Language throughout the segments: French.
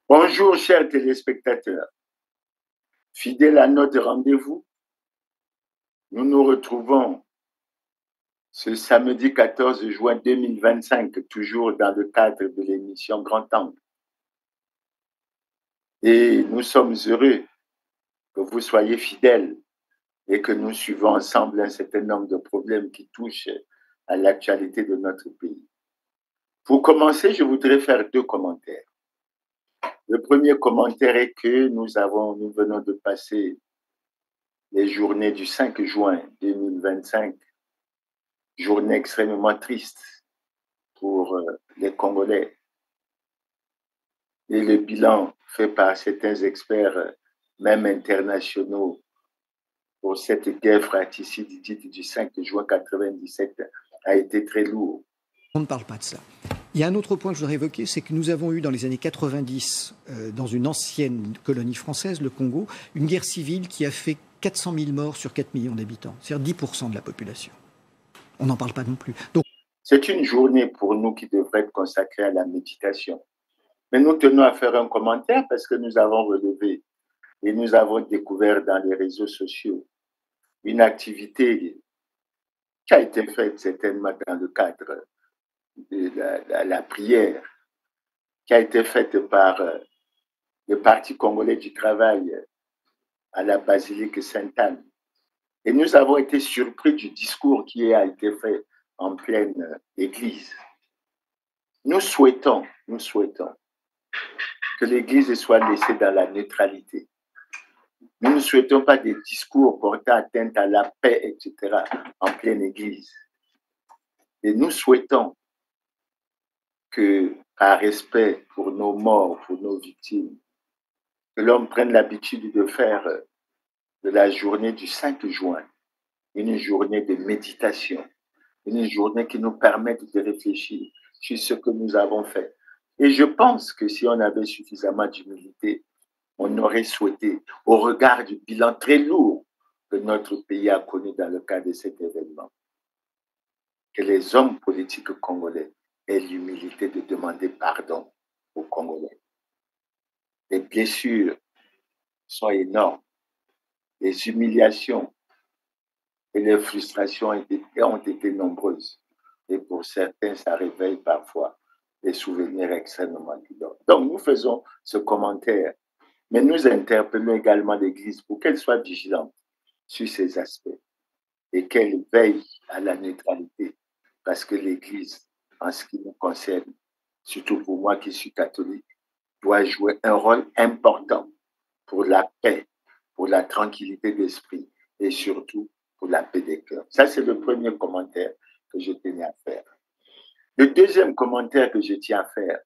Bonjour chers téléspectateurs, fidèles à notre rendez-vous, nous nous retrouvons ce samedi 14 juin 2025, toujours dans le cadre de l'émission Grand Angle. Et nous sommes heureux que vous soyez fidèles et que nous suivons ensemble un certain nombre de problèmes qui touchent à l'actualité de notre pays. Pour commencer, je voudrais faire 2 commentaires. Le premier commentaire est que nous venons de passer les journées du 5 juin 2025, journée extrêmement triste pour les Congolais. Et le bilan fait par certains experts, même internationaux, pour cette guerre fratricide dite du 5 juin 1997 a été très lourd. On ne parle pas de ça. Il y a un autre point que je voudrais évoquer, c'est que nous avons eu dans les années 90, dans une ancienne colonie française, le Congo, une guerre civile qui a fait 400 000 morts sur 4 millions d'habitants, c'est-à-dire 10% de la population. On n'en parle pas non plus. Donc, c'est une journée pour nous qui devrait être consacrée à la méditation. Mais nous tenons à faire un commentaire parce que nous avons relevé et nous avons découvert dans les réseaux sociaux une activité qui a été faite certainement dans le cadre de la prière, qui a été faite par le Parti congolais du travail à la basilique Sainte-Anne. Et nous avons été surpris du discours qui a été fait en pleine église. Nous souhaitons que l'église soit laissée dans la neutralité. Nous ne souhaitons pas des discours portant atteinte à la paix, etc., en pleine église. Et nous souhaitons que, par respect pour nos morts, pour nos victimes, que l'homme prenne l'habitude de faire de la journée du 5 juin une journée de méditation, une journée qui nous permette de réfléchir sur ce que nous avons fait. Et je pense que si on avait suffisamment d'humilité, on aurait souhaité, au regard du bilan très lourd que notre pays a connu dans le cadre de cet événement, que les hommes politiques congolais aient l'humilité de demander pardon aux Congolais. Les blessures sont énormes, les humiliations et les frustrations ont été nombreuses. Et pour certains, ça réveille parfois des souvenirs extrêmement douleurs. Donc, nous faisons ce commentaire, mais nous interpellons également l'Église pour qu'elle soit vigilante sur ces aspects et qu'elle veille à la neutralité, parce que l'Église, en ce qui nous concerne, surtout pour moi qui suis catholique, doit jouer un rôle important pour la paix, pour la tranquillité d'esprit et surtout pour la paix des cœurs. Ça, c'est le premier commentaire que je tenais à faire. Le deuxième commentaire que je tiens à faire,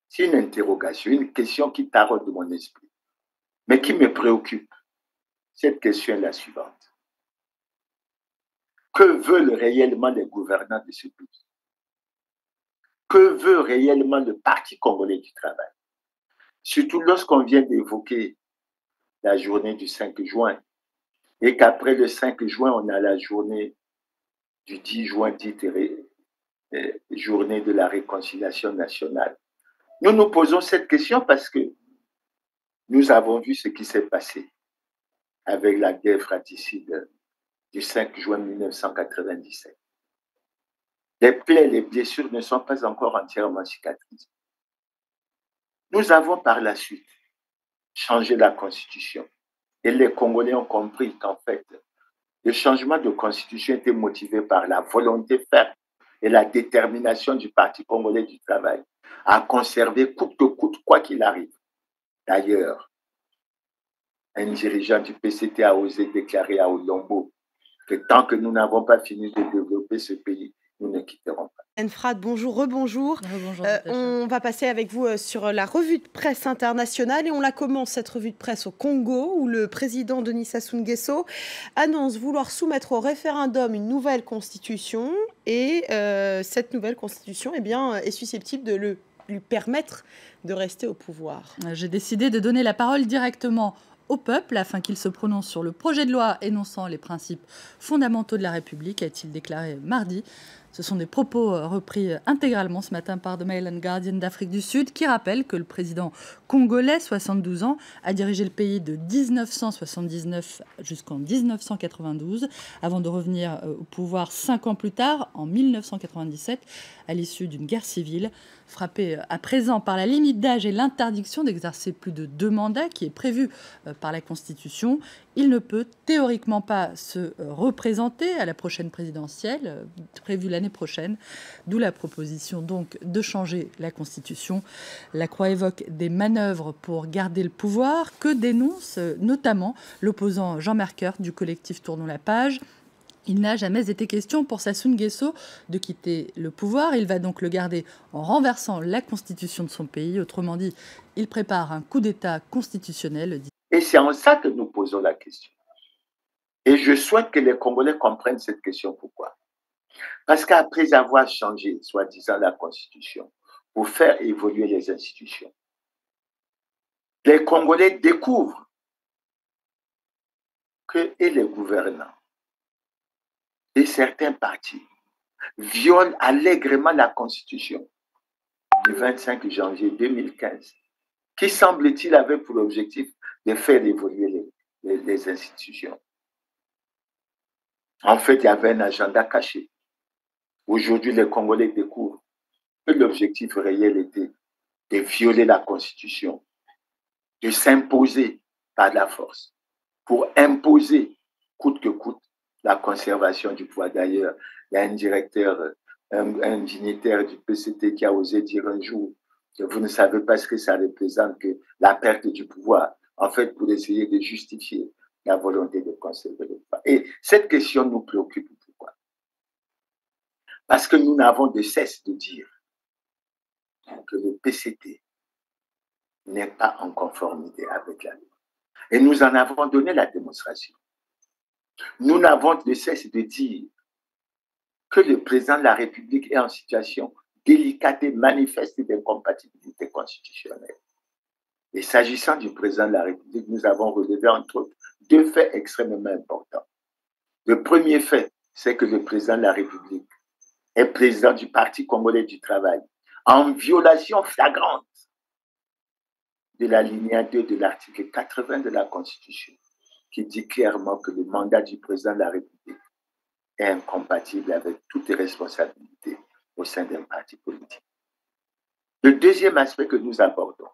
c'est une interrogation, une question qui taraude mon esprit, mais qui me préoccupe. Cette question est la suivante. Que veulent réellement les gouvernants de ce pays? Que veut réellement le Parti congolais du travail? Surtout lorsqu'on vient d'évoquer la journée du 5 juin et qu'après le 5 juin, on a la journée du 10 juin, dite journée de la réconciliation nationale. Nous nous posons cette question parce que nous avons vu ce qui s'est passé avec la guerre fratricide du 5 juin 1997. Les plaies, les blessures ne sont pas encore entièrement cicatrisées. Nous avons par la suite changé la Constitution. Et les Congolais ont compris qu'en fait, le changement de Constitution était motivé par la volonté ferme et la détermination du Parti congolais du travail à conserver coûte que coûte, quoi qu'il arrive. D'ailleurs, un dirigeant du PCT a osé déclarer à Olombo que tant que nous n'avons pas fini de développer ce pays, nous ne quitterons pas. Enfrad, bonjour, rebonjour. On va passer avec vous sur la revue de presse internationale et on la commence, cette revue de presse, au Congo, où le président Denis Sassou Nguesso annonce vouloir soumettre au référendum une nouvelle constitution et cette nouvelle constitution est susceptible de lui permettre de rester au pouvoir. J'ai décidé de donner la parole directement au peuple afin qu'il se prononce sur le projet de loi énonçant les principes fondamentaux de la République, a-t-il déclaré mardi. Ce sont des propos repris intégralement ce matin par The Mail and Guardian d'Afrique du Sud qui rappellent que le président congolais, 72 ans, a dirigé le pays de 1979 jusqu'en 1992 avant de revenir au pouvoir 5 ans plus tard, en 1997, à l'issue d'une guerre civile. Frappé à présent par la limite d'âge et l'interdiction d'exercer plus de 2 mandats qui est prévue par la Constitution, il ne peut théoriquement pas se représenter à la prochaine présidentielle, prévue l'année prochaine, d'où la proposition donc de changer la Constitution. La Croix évoque des manœuvres pour garder le pouvoir que dénonce notamment l'opposant Jean Mercœur du collectif Tournons la page. Il n'a jamais été question pour Sassou Nguesso de quitter le pouvoir. Il va donc le garder en renversant la constitution de son pays. Autrement dit, il prépare un coup d'État constitutionnel. Et c'est en ça que nous posons la question. Et je souhaite que les Congolais comprennent cette question. Pourquoi? Parce qu'après avoir changé, soi-disant, la constitution pour faire évoluer les institutions, les Congolais découvrent que et les gouvernants et certains partis violent allègrement la Constitution du 25 janvier 2015, qui semble-t-il avait pour objectif de faire évoluer les institutions. En fait, il y avait un agenda caché. Aujourd'hui, les Congolais découvrent que l'objectif réel était de violer la Constitution, de s'imposer par la force, pour imposer coûte que coûte la conservation du pouvoir. D'ailleurs, il y a un directeur, un dignitaire du PCT qui a osé dire un jour que vous ne savez pas ce que ça représente que la perte du pouvoir, en fait, pour essayer de justifier la volonté de conserver le pouvoir. Et cette question nous préoccupe. Pourquoi? Parce que nous n'avons de cesse de dire que le PCT n'est pas en conformité avec la loi. Et nous en avons donné la démonstration. Nous n'avons de cesse de dire que le président de la République est en situation délicate et manifeste d'incompatibilité constitutionnelle. Et s'agissant du président de la République, nous avons relevé entre autres 2 faits extrêmement importants. Le premier fait, c'est que le président de la République est président du Parti congolais du travail, en violation flagrante de l'alinéa 2 de l'article 80 de la Constitution, qui dit clairement que le mandat du président de la République est incompatible avec toutes les responsabilités au sein d'un parti politique. Le deuxième aspect que nous abordons,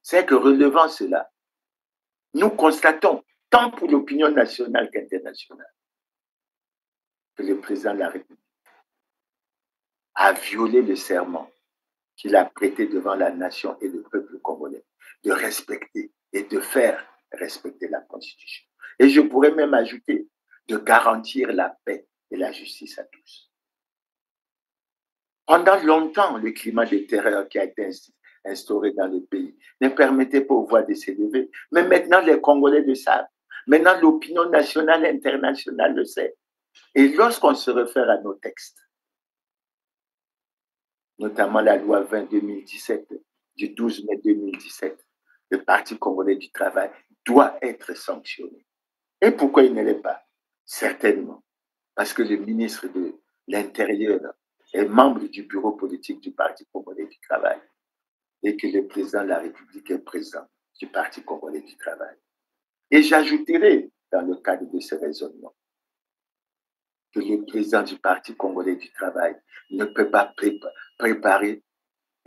c'est que relevant cela, nous constatons, tant pour l'opinion nationale qu'internationale, que le président de la République a violé le serment qu'il a prêté devant la nation et le peuple congolais, de respecter et de faire respecter la Constitution. Et je pourrais même ajouter de garantir la paix et la justice à tous. Pendant longtemps, le climat de terreur qui a été instauré dans le pays ne permettait pas aux voix de s'élever. Mais maintenant, les Congolais le savent. Maintenant, l'opinion nationale et internationale le sait. Et lorsqu'on se réfère à nos textes, notamment la loi 20-2017 du 12 mai 2017, le Parti congolais du travail doit être sanctionné. Et pourquoi il ne l'est pas? Certainement parce que le ministre de l'Intérieur est membre du bureau politique du Parti congolais du travail et que le président de la République est président du Parti congolais du travail. Et j'ajouterai, dans le cadre de ce raisonnement, que le président du Parti congolais du travail ne peut pas préparer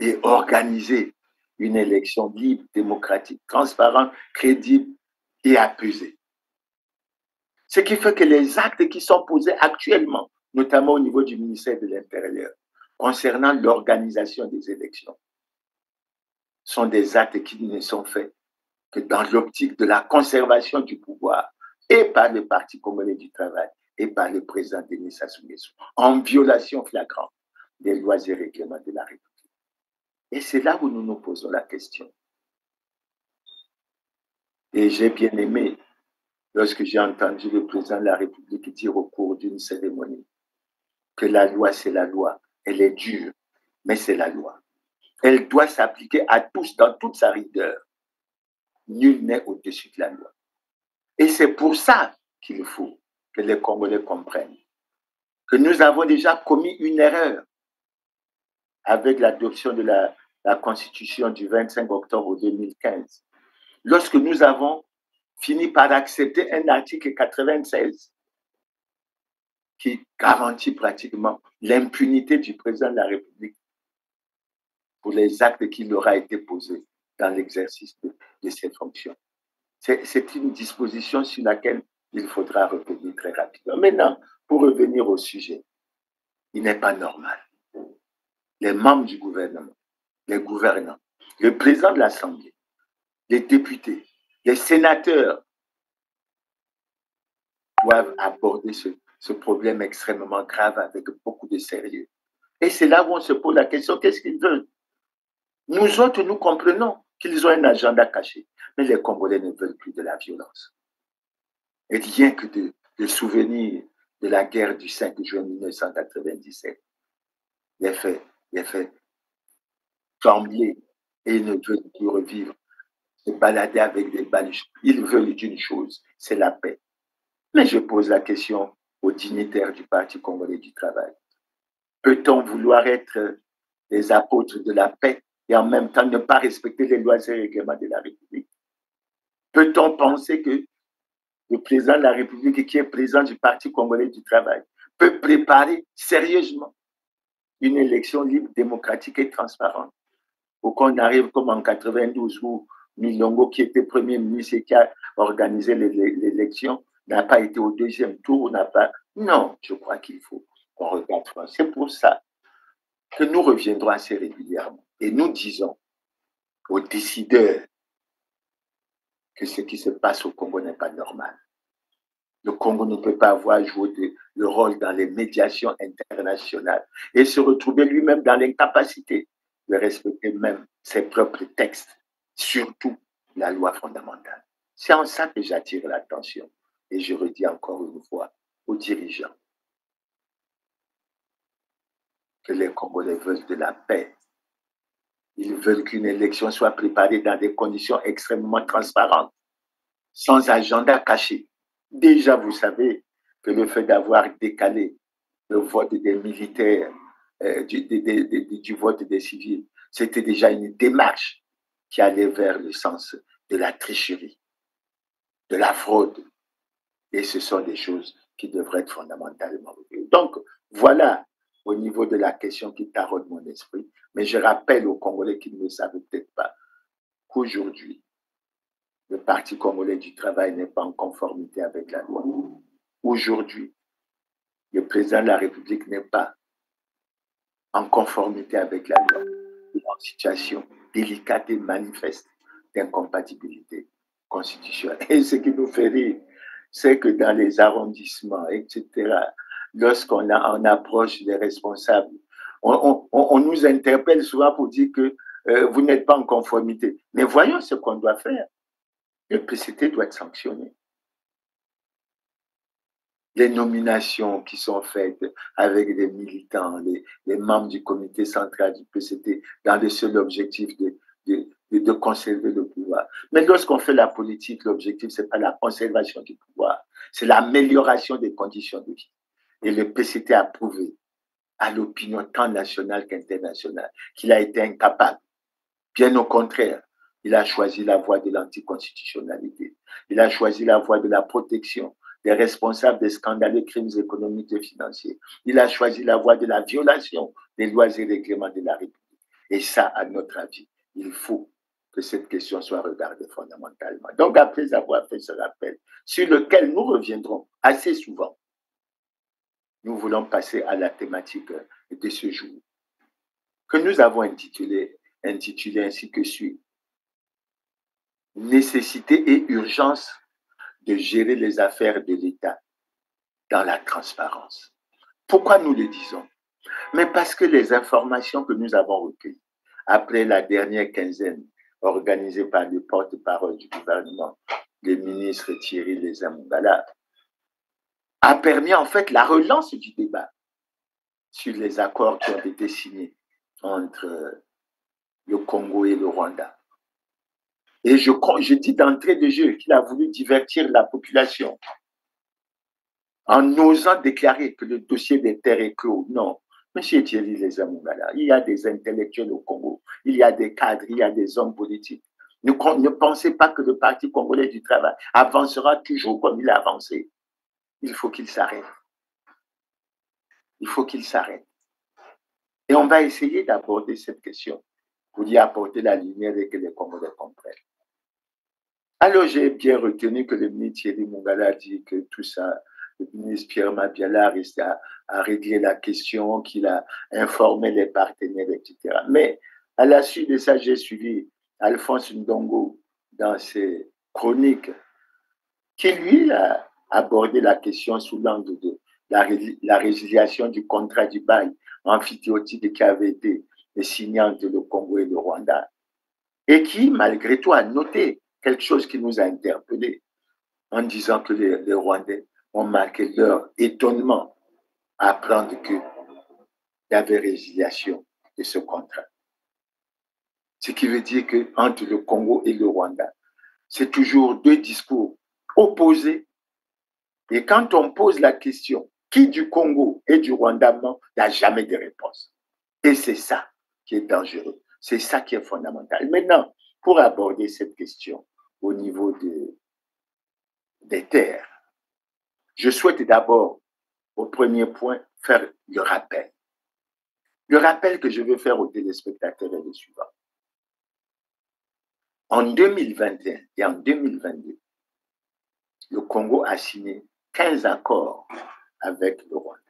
et organiser une élection libre, démocratique, transparente, crédible et apaisée. Ce qui fait que les actes qui sont posés actuellement, notamment au niveau du ministère de l'Intérieur, concernant l'organisation des élections, sont des actes qui ne sont faits que dans l'optique de la conservation du pouvoir et par le Parti congolais du travail et par le président Denis Sassou Nguesso, en violation flagrante des lois et règlements de la République. Et c'est là où nous nous posons la question. Et j'ai bien aimé lorsque j'ai entendu le président de la République dire au cours d'une cérémonie que la loi, c'est la loi. Elle est dure, mais c'est la loi. Elle doit s'appliquer à tous dans toute sa rigueur. Nul n'est au-dessus de la loi. Et c'est pour ça qu'il faut que les Congolais comprennent que nous avons déjà commis une erreur avec l'adoption de la Constitution du 25 octobre 2015, lorsque nous avons fini par accepter un article 96 qui garantit pratiquement l'impunité du président de la République pour les actes qu'il aura été posés dans l'exercice de ses fonctions. C'est une disposition sur laquelle il faudra revenir très rapidement. Maintenant, pour revenir au sujet, il n'est pas normal. Les membres du gouvernement, les gouvernants, le président de l'Assemblée, les députés, les sénateurs doivent aborder ce problème extrêmement grave avec beaucoup de sérieux. Et c'est là où on se pose la question, qu'est-ce qu'ils veulent? Nous autres, nous comprenons qu'ils ont un agenda caché, mais les Congolais ne veulent plus de la violence. Et rien que de souvenir de la guerre du 5 juin 1997, les faits trembler, et ils ne veulent plus revivre, se balader avec des baluches. Ils veulent une chose, c'est la paix. Mais je pose la question aux dignitaires du Parti congolais du travail. Peut-on vouloir être des apôtres de la paix et en même temps ne pas respecter les lois et règlements de la République? Peut-on penser que le président de la République, qui est président du Parti congolais du travail, peut préparer sérieusement une élection libre, démocratique et transparente, pour qu'on arrive comme en 92 où Milongo, qui était Premier ministre et qui a organisé l'élection, n'a pas été au deuxième tour, n'a pas... Non, je crois qu'il faut qu'on regarde. C'est pour ça que nous reviendrons assez régulièrement et nous disons aux décideurs que ce qui se passe au Congo n'est pas normal. Le Congo ne peut pas avoir joué le rôle dans les médiations internationales et se retrouver lui-même dans l'incapacité de respecter même ses propres textes, surtout la loi fondamentale. C'est en ça que j'attire l'attention et je redis encore une fois aux dirigeants que les Congolais veulent de la paix. Ils veulent qu'une élection soit préparée dans des conditions extrêmement transparentes, sans agenda caché. Déjà, vous savez que le fait d'avoir décalé le vote des militaires du vote des civils, c'était déjà une démarche qui allait vers le sens de la tricherie, de la fraude. Et ce sont des choses qui devraient être fondamentalement revues. Donc, voilà au niveau de la question qui taraude mon esprit. Mais je rappelle aux Congolais qui ne le savent peut-être pas qu'aujourd'hui, le Parti congolais du travail n'est pas en conformité avec la loi. Aujourd'hui, le président de la République n'est pas en conformité avec la loi. Il est en situation délicate et manifeste d'incompatibilité constitutionnelle. Et ce qui nous fait rire, c'est que dans les arrondissements, etc., lorsqu'on approche des responsables, on nous interpelle souvent pour dire que vous n'êtes pas en conformité. Mais voyons ce qu'on doit faire. Le PCT doit être sanctionné. Les nominations qui sont faites avec des militants, les membres du comité central du PCT, dans le seul objectif de conserver le pouvoir. Mais lorsqu'on fait la politique, l'objectif, ce n'est pas la conservation du pouvoir, c'est l'amélioration des conditions de vie. Et le PCT a prouvé à l'opinion tant nationale qu'internationale qu'il a été incapable. Bien au contraire, il a choisi la voie de l'anticonstitutionnalité. Il a choisi la voie de la protection des responsables des scandaleux crimes économiques et financiers. Il a choisi la voie de la violation des lois et règlements de la République. Et ça, à notre avis, il faut que cette question soit regardée fondamentalement. Donc, après avoir fait ce rappel, sur lequel nous reviendrons assez souvent, nous voulons passer à la thématique de ce jour, que nous avons intitulé ainsi que suit: Nécessité et urgence de gérer les affaires de l'État dans la transparence. Pourquoi nous le disons? Mais parce que les informations que nous avons recueillies après la dernière quinzaine organisée par le porte-parole du gouvernement, le ministre Thierry Léza-Mongala, a permis en fait la relance du débat sur les accords qui ont été signés entre le Congo et le Rwanda. Et je dis d'entrée de jeu qu'il a voulu divertir la population en osant déclarer que le dossier des terres est clos. Non. Monsieur Thierry Leza-Mongala, il y a des intellectuels au Congo, il y a des cadres, il y a des hommes politiques. Ne pensez pas que le Parti congolais du travail avancera toujours comme il a avancé. Il faut qu'il s'arrête. Il faut qu'il s'arrête. Et on va essayer d'aborder cette question pour y apporter la lumière et que les Congolais comprennent. Alors, j'ai bien retenu que le ministre Thierry Mongala a dit que tout ça, le ministre Pierre Mabiala a resté à régler la question, qu'il a informé les partenaires, etc. Mais à la suite de ça, j'ai suivi Alphonse Ndongo dans ses chroniques, qui lui a abordé la question sous l'angle de la résiliation du contrat du bail amphithéotique qui avait été signé entre le Congo et le Rwanda, et qui, malgré tout, a noté quelque chose qui nous a interpellés en disant que les Rwandais ont marqué leur étonnement à apprendre qu'il y avait résiliation de ce contrat. Ce qui veut dire qu'entre le Congo et le Rwanda, c'est toujours deux discours opposés. Et quand on pose la question, qui du Congo et du Rwanda ment, il n'y a jamais de réponse. Et c'est ça qui est dangereux. C'est ça qui est fondamental. Maintenant, pour aborder cette question au niveau des terres, je souhaite d'abord, au premier point, faire le rappel. Le rappel que je veux faire aux téléspectateurs est le suivant. En 2021 et en 2022, le Congo a signé 15 accords avec le Rwanda.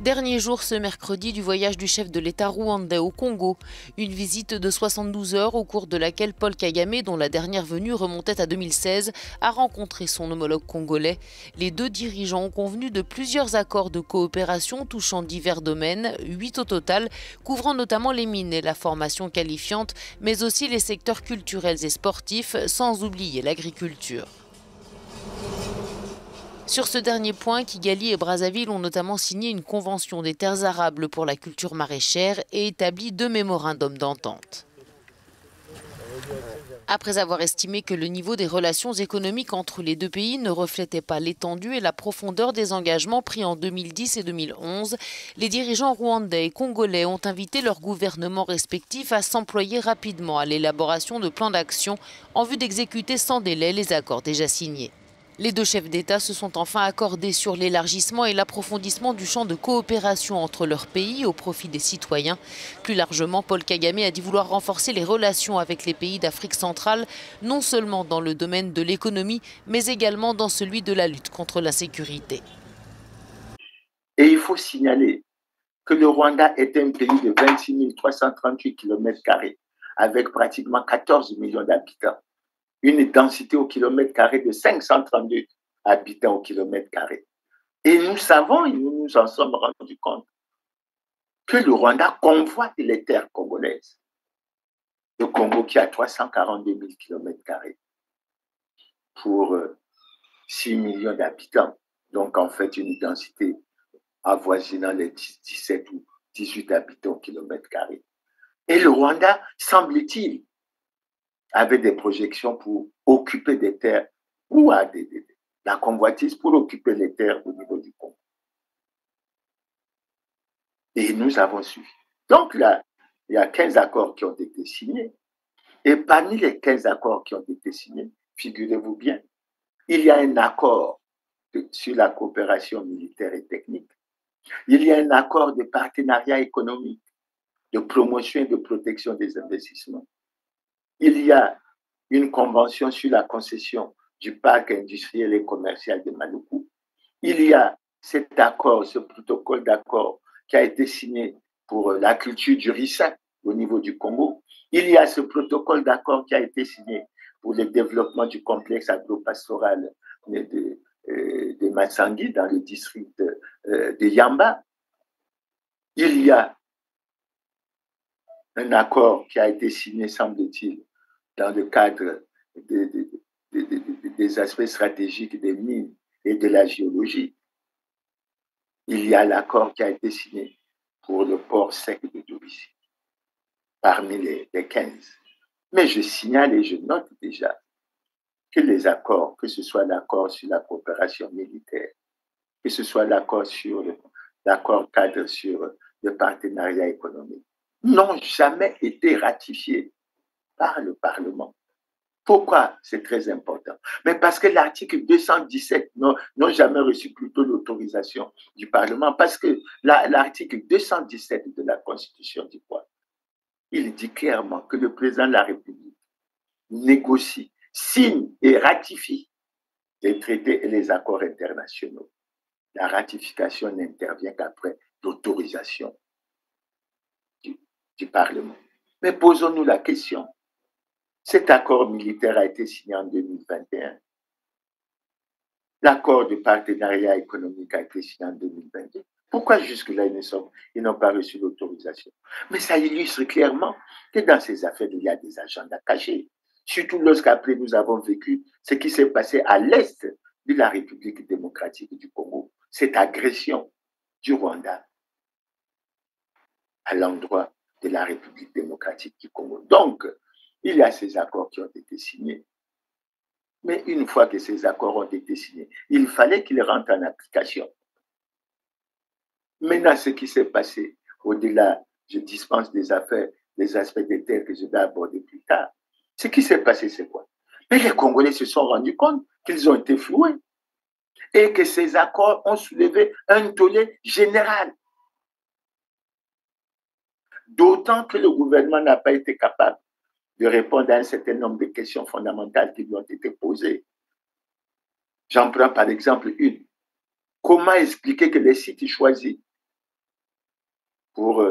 Dernier jour ce mercredi du voyage du chef de l'État rwandais au Congo. Une visite de 72 heures au cours de laquelle Paul Kagame, dont la dernière venue remontait à 2016, a rencontré son homologue congolais. Les deux dirigeants ont convenu de plusieurs accords de coopération touchant divers domaines, 8 au total, couvrant notamment les mines et la formation qualifiante, mais aussi les secteurs culturels et sportifs, sans oublier l'agriculture. Sur ce dernier point, Kigali et Brazzaville ont notamment signé une convention des terres arables pour la culture maraîchère et établi 2 mémorandums d'entente. Après avoir estimé que le niveau des relations économiques entre les deux pays ne reflétait pas l'étendue et la profondeur des engagements pris en 2010 et 2011, les dirigeants rwandais et congolais ont invité leurs gouvernements respectifs à s'employer rapidement à l'élaboration de plans d'action en vue d'exécuter sans délai les accords déjà signés. Les deux chefs d'État se sont enfin accordés sur l'élargissement et l'approfondissement du champ de coopération entre leurs pays au profit des citoyens. Plus largement, Paul Kagame a dit vouloir renforcer les relations avec les pays d'Afrique centrale, non seulement dans le domaine de l'économie, mais également dans celui de la lutte contre l'insécurité. Et il faut signaler que le Rwanda est un pays de 26 338 km² avec pratiquement 14 millions d'habitants. Une densité au kilomètre carré de 532 habitants au kilomètre carré. Et nous savons, et nous nous en sommes rendus compte, que le Rwanda convoite les terres congolaises. Le Congo qui a 342 000 km² pour 6 millions d'habitants. Donc, en fait, une densité avoisinant les 17 ou 18 habitants au kilomètre carré. Et le Rwanda, semble-t-il, avait des projections pour occuper des terres ou à la convoitise pour occuper les terres au niveau du Congo. Et nous avons suivi. Donc là, il y a 15 accords qui ont été signés. Et parmi les 15 accords qui ont été signés, figurez-vous bien, il y a un accord sur la coopération militaire et technique. Il y a un accord de partenariat économique, de promotion et de protection des investissements. Il y a une convention sur la concession du parc industriel et commercial de Maluku. Il y a cet accord, ce protocole d'accord qui a été signé pour la culture du ricin au niveau du Congo. Il y a ce protocole d'accord qui a été signé pour le développement du complexe agropastoral de Matsangui dans le district de Yamba. Il y a un accord qui a été signé, semble-t-il, dans le cadre des aspects stratégiques des mines et de la géologie. Il y a l'accord qui a été signé pour le port sec de Djibouti, parmi les 15. Mais je signale et je note déjà que les accords, que ce soit l'accord sur la coopération militaire, que ce soit l'accord cadre sur le partenariat économique, n'ont jamais été ratifiés par le Parlement. Pourquoi c'est très important? Mais parce que l'article 217 n'ont jamais reçu plutôt l'autorisation du Parlement, parce que l'article 217 de la Constitution dit quoi? Il dit clairement que le président de la République négocie, signe et ratifie les traités et les accords internationaux. La ratification n'intervient qu'après l'autorisation du Parlement. Mais posons-nous la question. Cet accord militaire a été signé en 2021. L'accord de partenariat économique a été signé en 2022. Pourquoi jusque-là, ils n'ont pas reçu l'autorisation? Mais ça illustre clairement que dans ces affaires, il y a des agendas cachés. Surtout lorsqu'après nous avons vécu ce qui s'est passé à l'est de la République démocratique du Congo, cette agression du Rwanda à l'endroit de la République démocratique du Congo. Donc, il y a ces accords qui ont été signés. Mais une fois que ces accords ont été signés, il fallait qu'ils rentrent en application. Maintenant, ce qui s'est passé, au-delà, je dispense des affaires, des aspects des terres que je vais aborder plus tard. Ce qui s'est passé, c'est quoi? Mais les Congolais se sont rendus compte qu'ils ont été floués et que ces accords ont soulevé un tollé général. D'autant que le gouvernement n'a pas été capable de répondre à un certain nombre de questions fondamentales qui lui ont été posées. J'en prends par exemple une. Comment expliquer que les sites choisis pour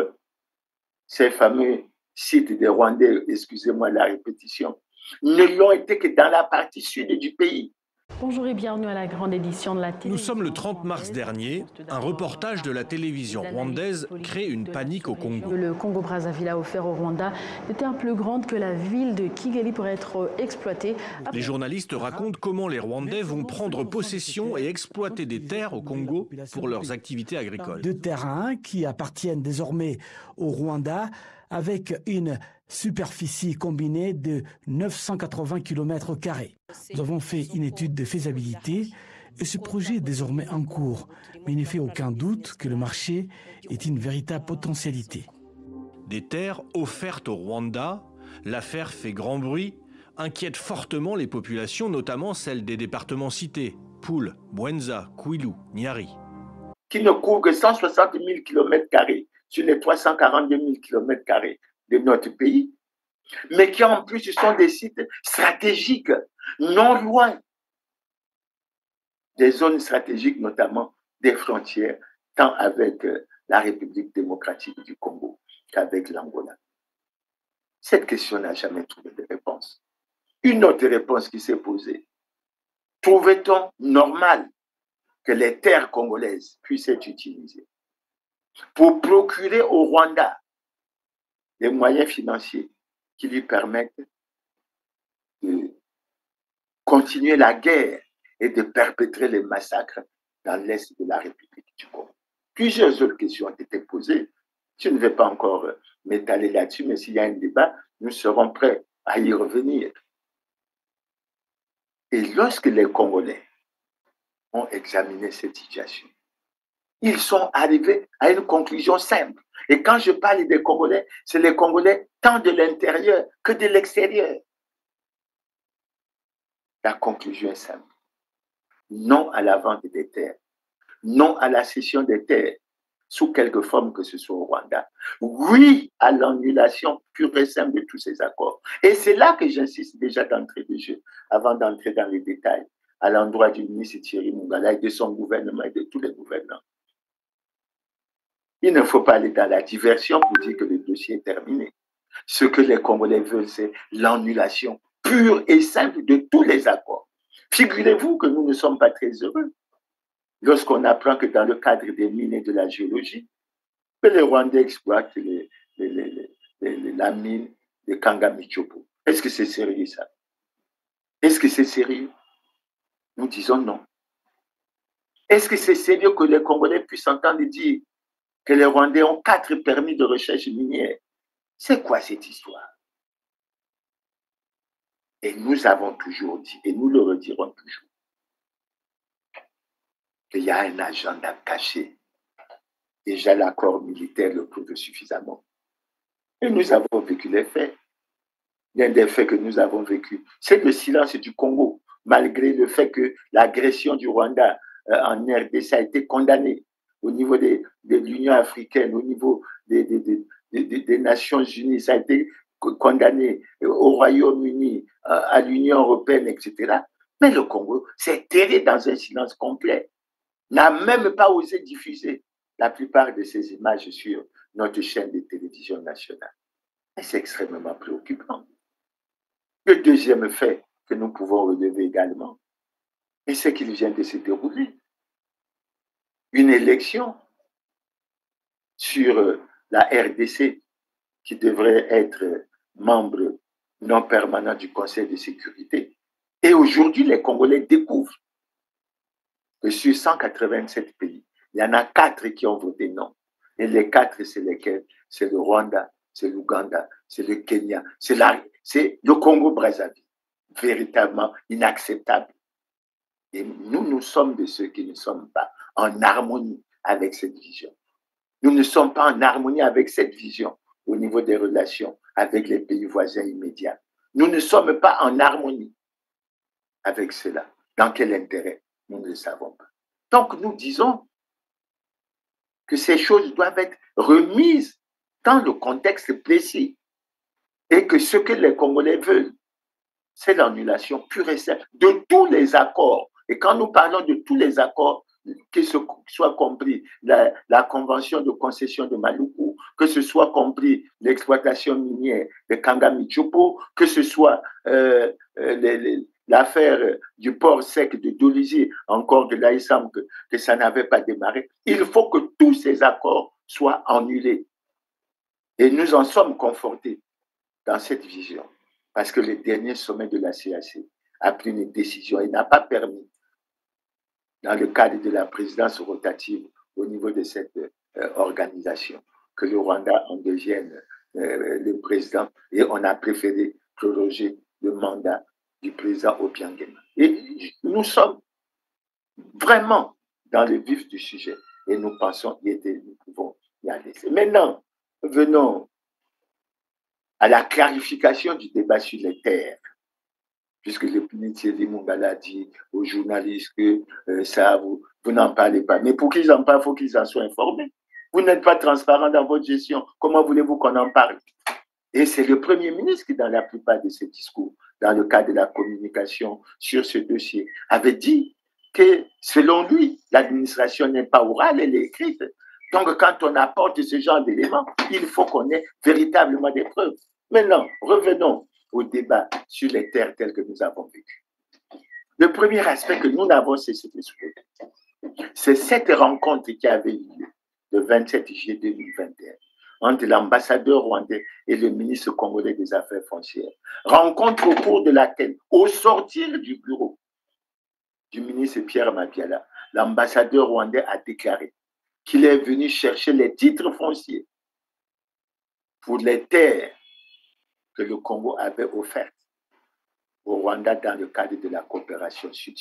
ces fameux sites des Rwandais, excusez-moi la répétition, ne l'ont été que dans la partie sud du pays? Bonjour et bienvenue à la grande édition de la télévision. Nous sommes le 30 mars dernier. Un reportage de la télévision rwandaise crée une panique au Congo. Le Congo-Brazzaville a offert au Rwanda des terres plus grandes que la ville de Kigali pour être exploitée. Les journalistes racontent comment les Rwandais vont prendre possession et exploiter des terres au Congo pour leurs activités agricoles. Deux terrains qui appartiennent désormais au Rwanda avec une superficie combinée de 980 km². Nous avons fait une étude de faisabilité et ce projet est désormais en cours. Mais il ne fait aucun doute que le marché est une véritable potentialité. Des terres offertes au Rwanda, l'affaire fait grand bruit, inquiète fortement les populations, notamment celles des départements cités, Poul, Bwenza, Kwilu, Nyari. Qui ne couvrent que 160 000 km² sur les 342 000 km² de notre pays, mais qui en plus sont des sites stratégiques, non loin des zones stratégiques, notamment des frontières, tant avec la République démocratique du Congo qu'avec l'Angola. Cette question n'a jamais trouvé de réponse. Une autre réponse qui s'est posée, trouvait-on normal que les terres congolaises puissent être utilisées pour procurer au Rwanda les moyens financiers qui lui permettent de continuer la guerre et de perpétrer les massacres dans l'est de la République du Congo? Plusieurs autres questions ont été posées. Je ne vais pas encore m'étaler là-dessus, mais s'il y a un débat, nous serons prêts à y revenir. Et lorsque les Congolais ont examiné cette situation, ils sont arrivés à une conclusion simple. Et quand je parle des Congolais, c'est les Congolais tant de l'intérieur que de l'extérieur. La conclusion est simple. Non à la vente des terres. Non à la cession des terres, sous quelque forme que ce soit au Rwanda. Oui à l'annulation pure et simple de tous ces accords. Et c'est là que j'insiste déjà d'entrée de jeu, avant d'entrer dans les détails, à l'endroit du ministre Thierry Mungala et de son gouvernement et de tous les gouvernants. Il ne faut pas aller dans la diversion pour dire que le dossier est terminé. Ce que les Congolais veulent, c'est l'annulation pure et simple de tous les accords. Figurez-vous que nous ne sommes pas très heureux lorsqu'on apprend que dans le cadre des mines et de la géologie, que les Rwandais exploitent la mine de Kangamichopo. Est-ce que c'est sérieux ça? Est-ce que c'est sérieux? Nous disons non. Est-ce que c'est sérieux que les Congolais puissent entendre dire que les Rwandais ont 4 permis de recherche minière? C'est quoi cette histoire? Et nous avons toujours dit, et nous le redirons toujours, qu'il y a un agenda caché. Déjà, l'accord militaire le prouve suffisamment. Et nous avons vécu les faits. L'un des faits que nous avons vécu, c'est le silence du Congo, malgré le fait que l'agression du Rwanda en RDC a été condamnée au niveau de l'Union africaine, au niveau des Nations unies, ça a été condamné au Royaume-Uni, à l'Union européenne, etc. Mais le Congo s'est terré dans un silence complet, n'a même pas osé diffuser la plupart de ces images sur notre chaîne de télévision nationale. Et c'est extrêmement préoccupant. Le deuxième fait que nous pouvons relever également, c'est qu'il vient de se dérouler une élection sur la RDC qui devrait être membre non permanent du Conseil de sécurité. Et aujourd'hui, les Congolais découvrent que sur 187 pays, il y en a 4 qui ont voté non. Et les 4, c'est lesquels? C'est le Rwanda, c'est l'Ouganda, c'est le Kenya, c'est le Congo-Brazzaville. Véritablement inacceptable. Et nous sommes de ceux qui ne sommes pas en harmonie avec cette vision. Nous ne sommes pas en harmonie avec cette vision au niveau des relations avec les pays voisins immédiats. Nous ne sommes pas en harmonie avec cela. Dans quel intérêt? Nous ne le savons pas. Donc nous disons que ces choses doivent être remises dans le contexte précis et que ce que les Congolais veulent, c'est l'annulation pure et simple de tous les accords. Et quand nous parlons de tous les accords, que ce soit compris la convention de concession de Maluku, que ce soit compris l'exploitation minière de Kangami-Tchopo, que ce soit l'affaire du port sec de Dolisie, encore de l'Aïssam, que ça n'avait pas démarré, il faut que tous ces accords soient annulés. Et nous en sommes confortés dans cette vision. Parce que le dernier sommet de la CAC a pris une décision et n'a pas permis, dans le cadre de la présidence rotative au niveau de cette organisation, que le Rwanda en devienne le président, et on a préféré proroger le mandat du président Obiangema. Et nous sommes vraiment dans le vif du sujet et nous pensons nous pouvons y aller. Maintenant, venons à la clarification du débat sur les terres, puisque le ministre Thierry Mungala dit aux journalistes que ça, vous n'en parlez pas. Mais pour qu'ils en parlent, il faut qu'ils en soient informés. Vous n'êtes pas transparent dans votre gestion. Comment voulez-vous qu'on en parle? Et c'est le Premier ministre qui, dans la plupart de ses discours, dans le cadre de la communication sur ce dossier, avait dit que, selon lui, l'administration n'est pas orale, elle est écrite. Donc, quand on apporte ce genre d'éléments, il faut qu'on ait véritablement des preuves. Maintenant, revenons au débat sur les terres telles que nous avons vécu. Le premier aspect que nous n'avons cessé de soulever, c'est cette rencontre qui avait eu lieu le 27 juillet 2021 entre l'ambassadeur rwandais et le ministre congolais des Affaires foncières. Rencontre au cours de laquelle, au sortir du bureau du ministre Pierre Mabiala, l'ambassadeur rwandais a déclaré qu'il est venu chercher les titres fonciers pour les terres que le Congo avait offertes au Rwanda dans le cadre de la coopération sud.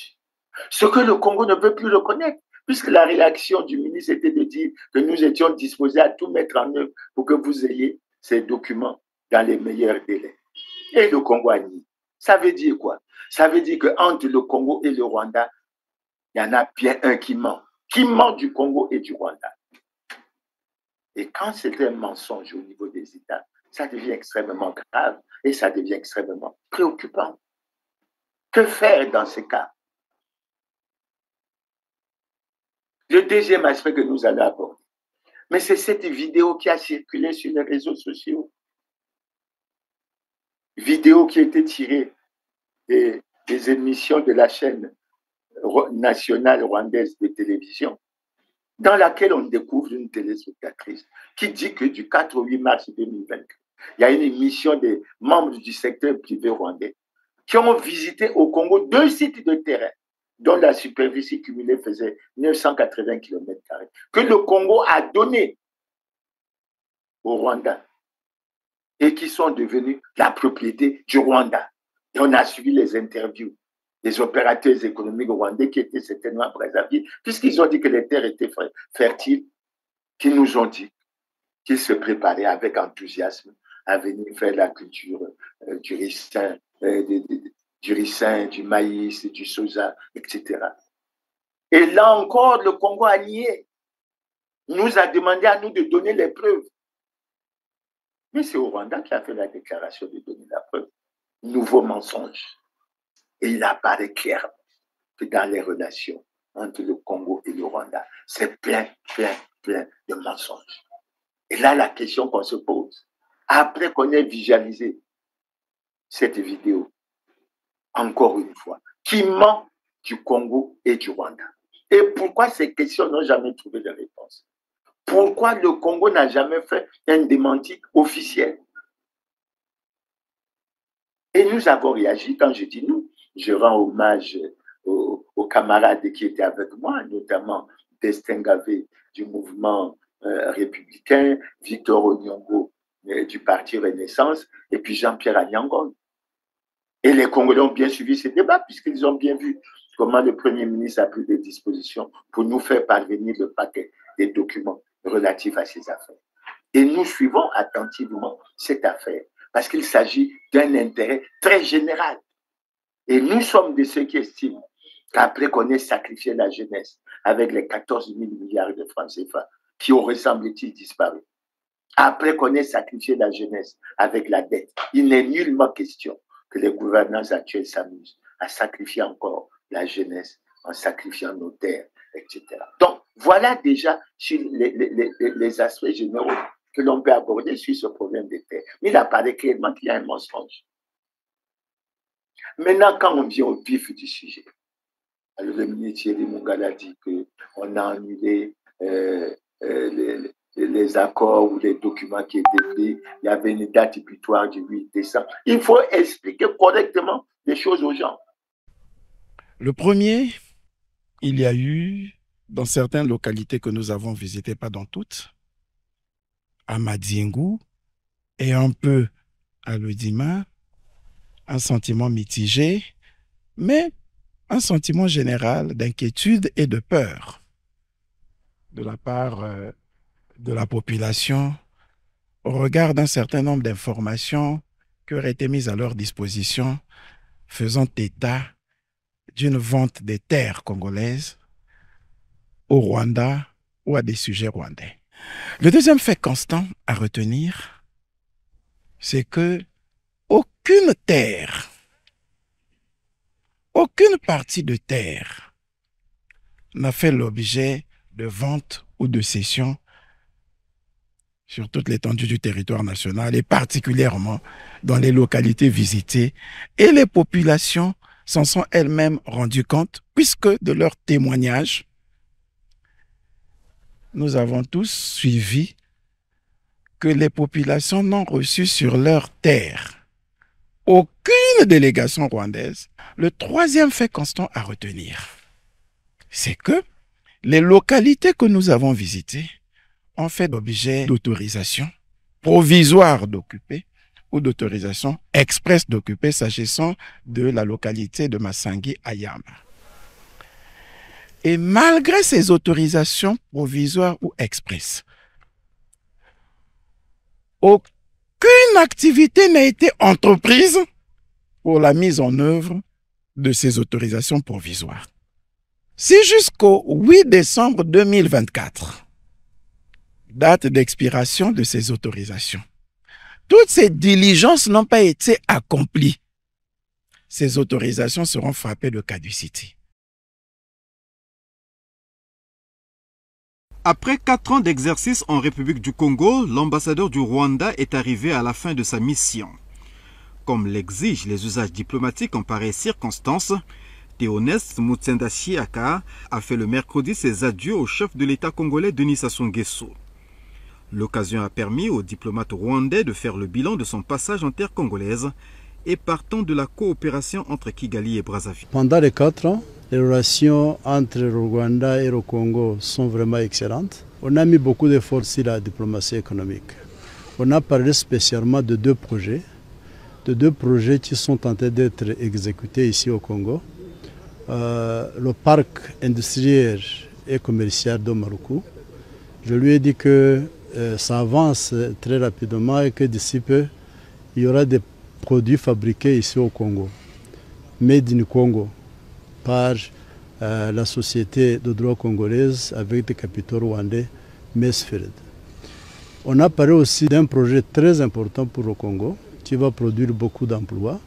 Ce que le Congo ne veut plus reconnaître, puisque la réaction du ministre était de dire que nous étions disposés à tout mettre en œuvre pour que vous ayez ces documents dans les meilleurs délais. Et le Congo a nié. Ça veut dire quoi? Ça veut dire qu'entre le Congo et le Rwanda, il y en a bien un qui ment du Congo et du Rwanda. Et quand c'est un mensonge au niveau des États, ça devient extrêmement grave et ça devient extrêmement préoccupant. Que faire dans ces cas? Le deuxième aspect que nous allons aborder, mais c'est cette vidéo qui a circulé sur les réseaux sociaux. Vidéo qui a été tirée des émissions de la chaîne nationale rwandaise de télévision, dans laquelle on découvre une téléspectatrice qui dit que du 4 au 8 mars 2024, il y a une mission des membres du secteur privé rwandais qui ont visité au Congo 2 sites de terrain dont la superficie cumulée faisait 980 km², que le Congo a donné au Rwanda et qui sont devenus la propriété du Rwanda. Et on a suivi les interviews des opérateurs économiques rwandais qui étaient certainement préservés, puisqu'ils ont dit que les terres étaient fertiles, qui nous ont dit qu'ils se préparaient avec enthousiasme à venir faire la culture du ricin, du maïs, du soja, etc. Et là encore, le Congo a nié, nous a demandé à nous de donner les preuves. Mais c'est au Rwanda qui a fait la déclaration de donner la preuve. Nouveau mensonge. Et il apparaît clairement que dans les relations entre le Congo et le Rwanda, c'est plein de mensonges. Et là, la question qu'on se pose, après qu'on ait visualisé cette vidéo, encore une fois, qui ment du Congo et du Rwanda? Et pourquoi ces questions n'ont jamais trouvé de réponse? Pourquoi le Congo n'a jamais fait un démenti officiel? Et nous avons réagi. Quand je dis nous, je rends hommage aux camarades qui étaient avec moi, notamment Destin Gavé du mouvement républicain, Victor Onyongo du parti Renaissance, et puis Jean-Pierre Agnangol. Et les Congolais ont bien suivi ces débats, puisqu'ils ont bien vu comment le Premier ministre a pris des dispositions pour nous faire parvenir le paquet des documents relatifs à ces affaires. Et nous suivons attentivement cette affaire, parce qu'il s'agit d'un intérêt très général. Et nous sommes de ceux qui estiment qu'après qu'on ait sacrifié la jeunesse avec les 14 000 milliards de francs CFA qui auraient, semble-t-il, disparu, après qu'on ait sacrifié la jeunesse avec la dette, il n'est nullement question que les gouvernants actuels s'amusent à sacrifier encore la jeunesse en sacrifiant nos terres, etc. Donc, voilà déjà sur les aspects généraux que l'on peut aborder sur ce problème des terres. Mais il apparaît clairement qu'il y a un mensonge. Maintenant, quand on vient au vif du sujet, alors le ministre Thierry Mongala dit qu'on a annulé les accords ou les documents qui étaient pris, il y avait une date butoir du 8 décembre. Il faut expliquer correctement les choses aux gens. Le premier, il y a eu, dans certaines localités que nous avons visitées, pas dans toutes, à Madiengu et un peu à Lodima, un sentiment mitigé, mais un sentiment général d'inquiétude et de peur de la part de la population au regard d'un certain nombre d'informations qui auraient été mises à leur disposition faisant état d'une vente des terres congolaises au Rwanda ou à des sujets rwandais. Le deuxième fait constant à retenir, c'est que aucune terre, aucune partie de terre n'a fait l'objet de vente ou de cession sur toute l'étendue du territoire national et particulièrement dans les localités visitées. Et les populations s'en sont elles-mêmes rendues compte puisque de leurs témoignages, nous avons tous suivi que les populations n'ont reçu sur leur terre aucune délégation rwandaise. Le troisième fait constant à retenir, c'est que les localités que nous avons visitées ont fait l'objet d'autorisation provisoire d'occuper ou d'autorisation express d'occuper s'agissant de la localité de Masangi Ayama. Et malgré ces autorisations provisoires ou express, aucune activité n'a été entreprise pour la mise en œuvre de ces autorisations provisoires. Si jusqu'au 8 décembre 2024, date d'expiration de ces autorisations, toutes ces diligences n'ont pas été accomplies, ces autorisations seront frappées de caducité. Après 4 ans d'exercice en République du Congo, l'ambassadeur du Rwanda est arrivé à la fin de sa mission. Comme l'exigent les usages diplomatiques en pareilles circonstances, Théoneste Mutsenda Chiaka a fait le mercredi ses adieux au chef de l'État congolais Denis Sassou Nguesso. L'occasion a permis au diplomate rwandais de faire le bilan de son passage en terre congolaise et partant de la coopération entre Kigali et Brazzaville. Pendant les 4 ans, les relations entre le Rwanda et le Congo sont vraiment excellentes. On a mis beaucoup d'efforts sur la diplomatie économique. On a parlé spécialement de 2 projets. de 2 projets qui sont en train d'être exécutés ici au Congo. Le parc industriel et commercial d'Omaruku. Je lui ai dit que ça avance très rapidement et que d'ici peu, il y aura des produits fabriqués ici au Congo, made in Congo, par la société de droit congolaise avec des capitaux rwandais, Mesfield. On a parlé aussi d'un projet très important pour le Congo qui va produire beaucoup d'emplois,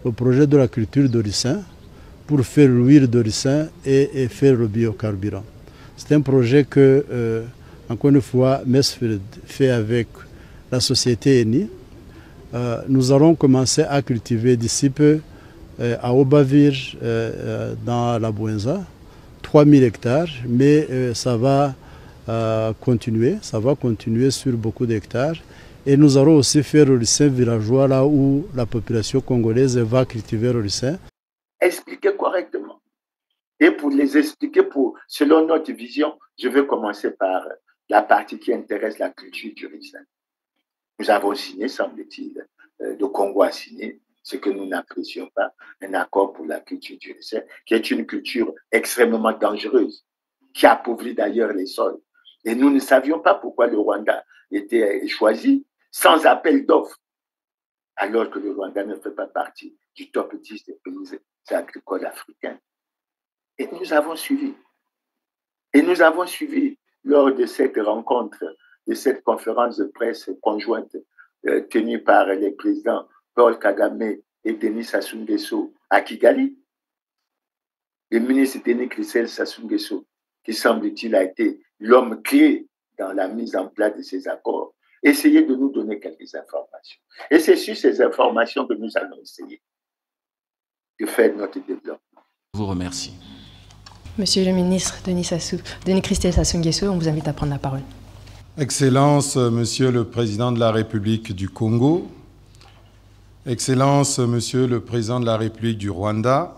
le projet de la culture de ricin pour faire l'huile de ricin et faire le biocarburant. C'est un projet que, encore une fois, Mesfield fait avec la société ENI. Nous allons commencer à cultiver d'ici peu à Obavir, dans la Bouenza, 3000 hectares, mais ça va continuer sur beaucoup d'hectares. Et nous allons aussi faire le ricin villageois, là où la population congolaise va cultiver le ricin. Expliquer correctement. Et pour les expliquer selon notre vision, je vais commencer par la partie qui intéresse la culture du ricin. Nous avons signé, semble-t-il, le Congo a signé, ce que nous n'apprécions pas, un accord pour la culture du ricin, qui est une culture extrêmement dangereuse, qui appauvrit d'ailleurs les sols. Et nous ne savions pas pourquoi le Rwanda était choisi sans appel d'offres, alors que le Rwanda ne fait pas partie du top 10 des pays agricoles africains. Et nous avons suivi. Et nous avons suivi lors de cette rencontre, de cette conférence de presse conjointe tenue par les présidents Paul Kagame et Denis Sassou Nguesso à Kigali. Le ministre Denis Sassou Nguesso, qui semble-t-il a été l'homme clé dans la mise en place de ces accords, essayez de nous donner quelques informations. Et c'est sur ces informations que nous allons essayer de faire notre développement. Je vous remercie. Monsieur le ministre Denis Christel Sassou Nguesso, on vous invite à prendre la parole. Excellence, Monsieur le Président de la République du Congo, Excellence, Monsieur le Président de la République du Rwanda,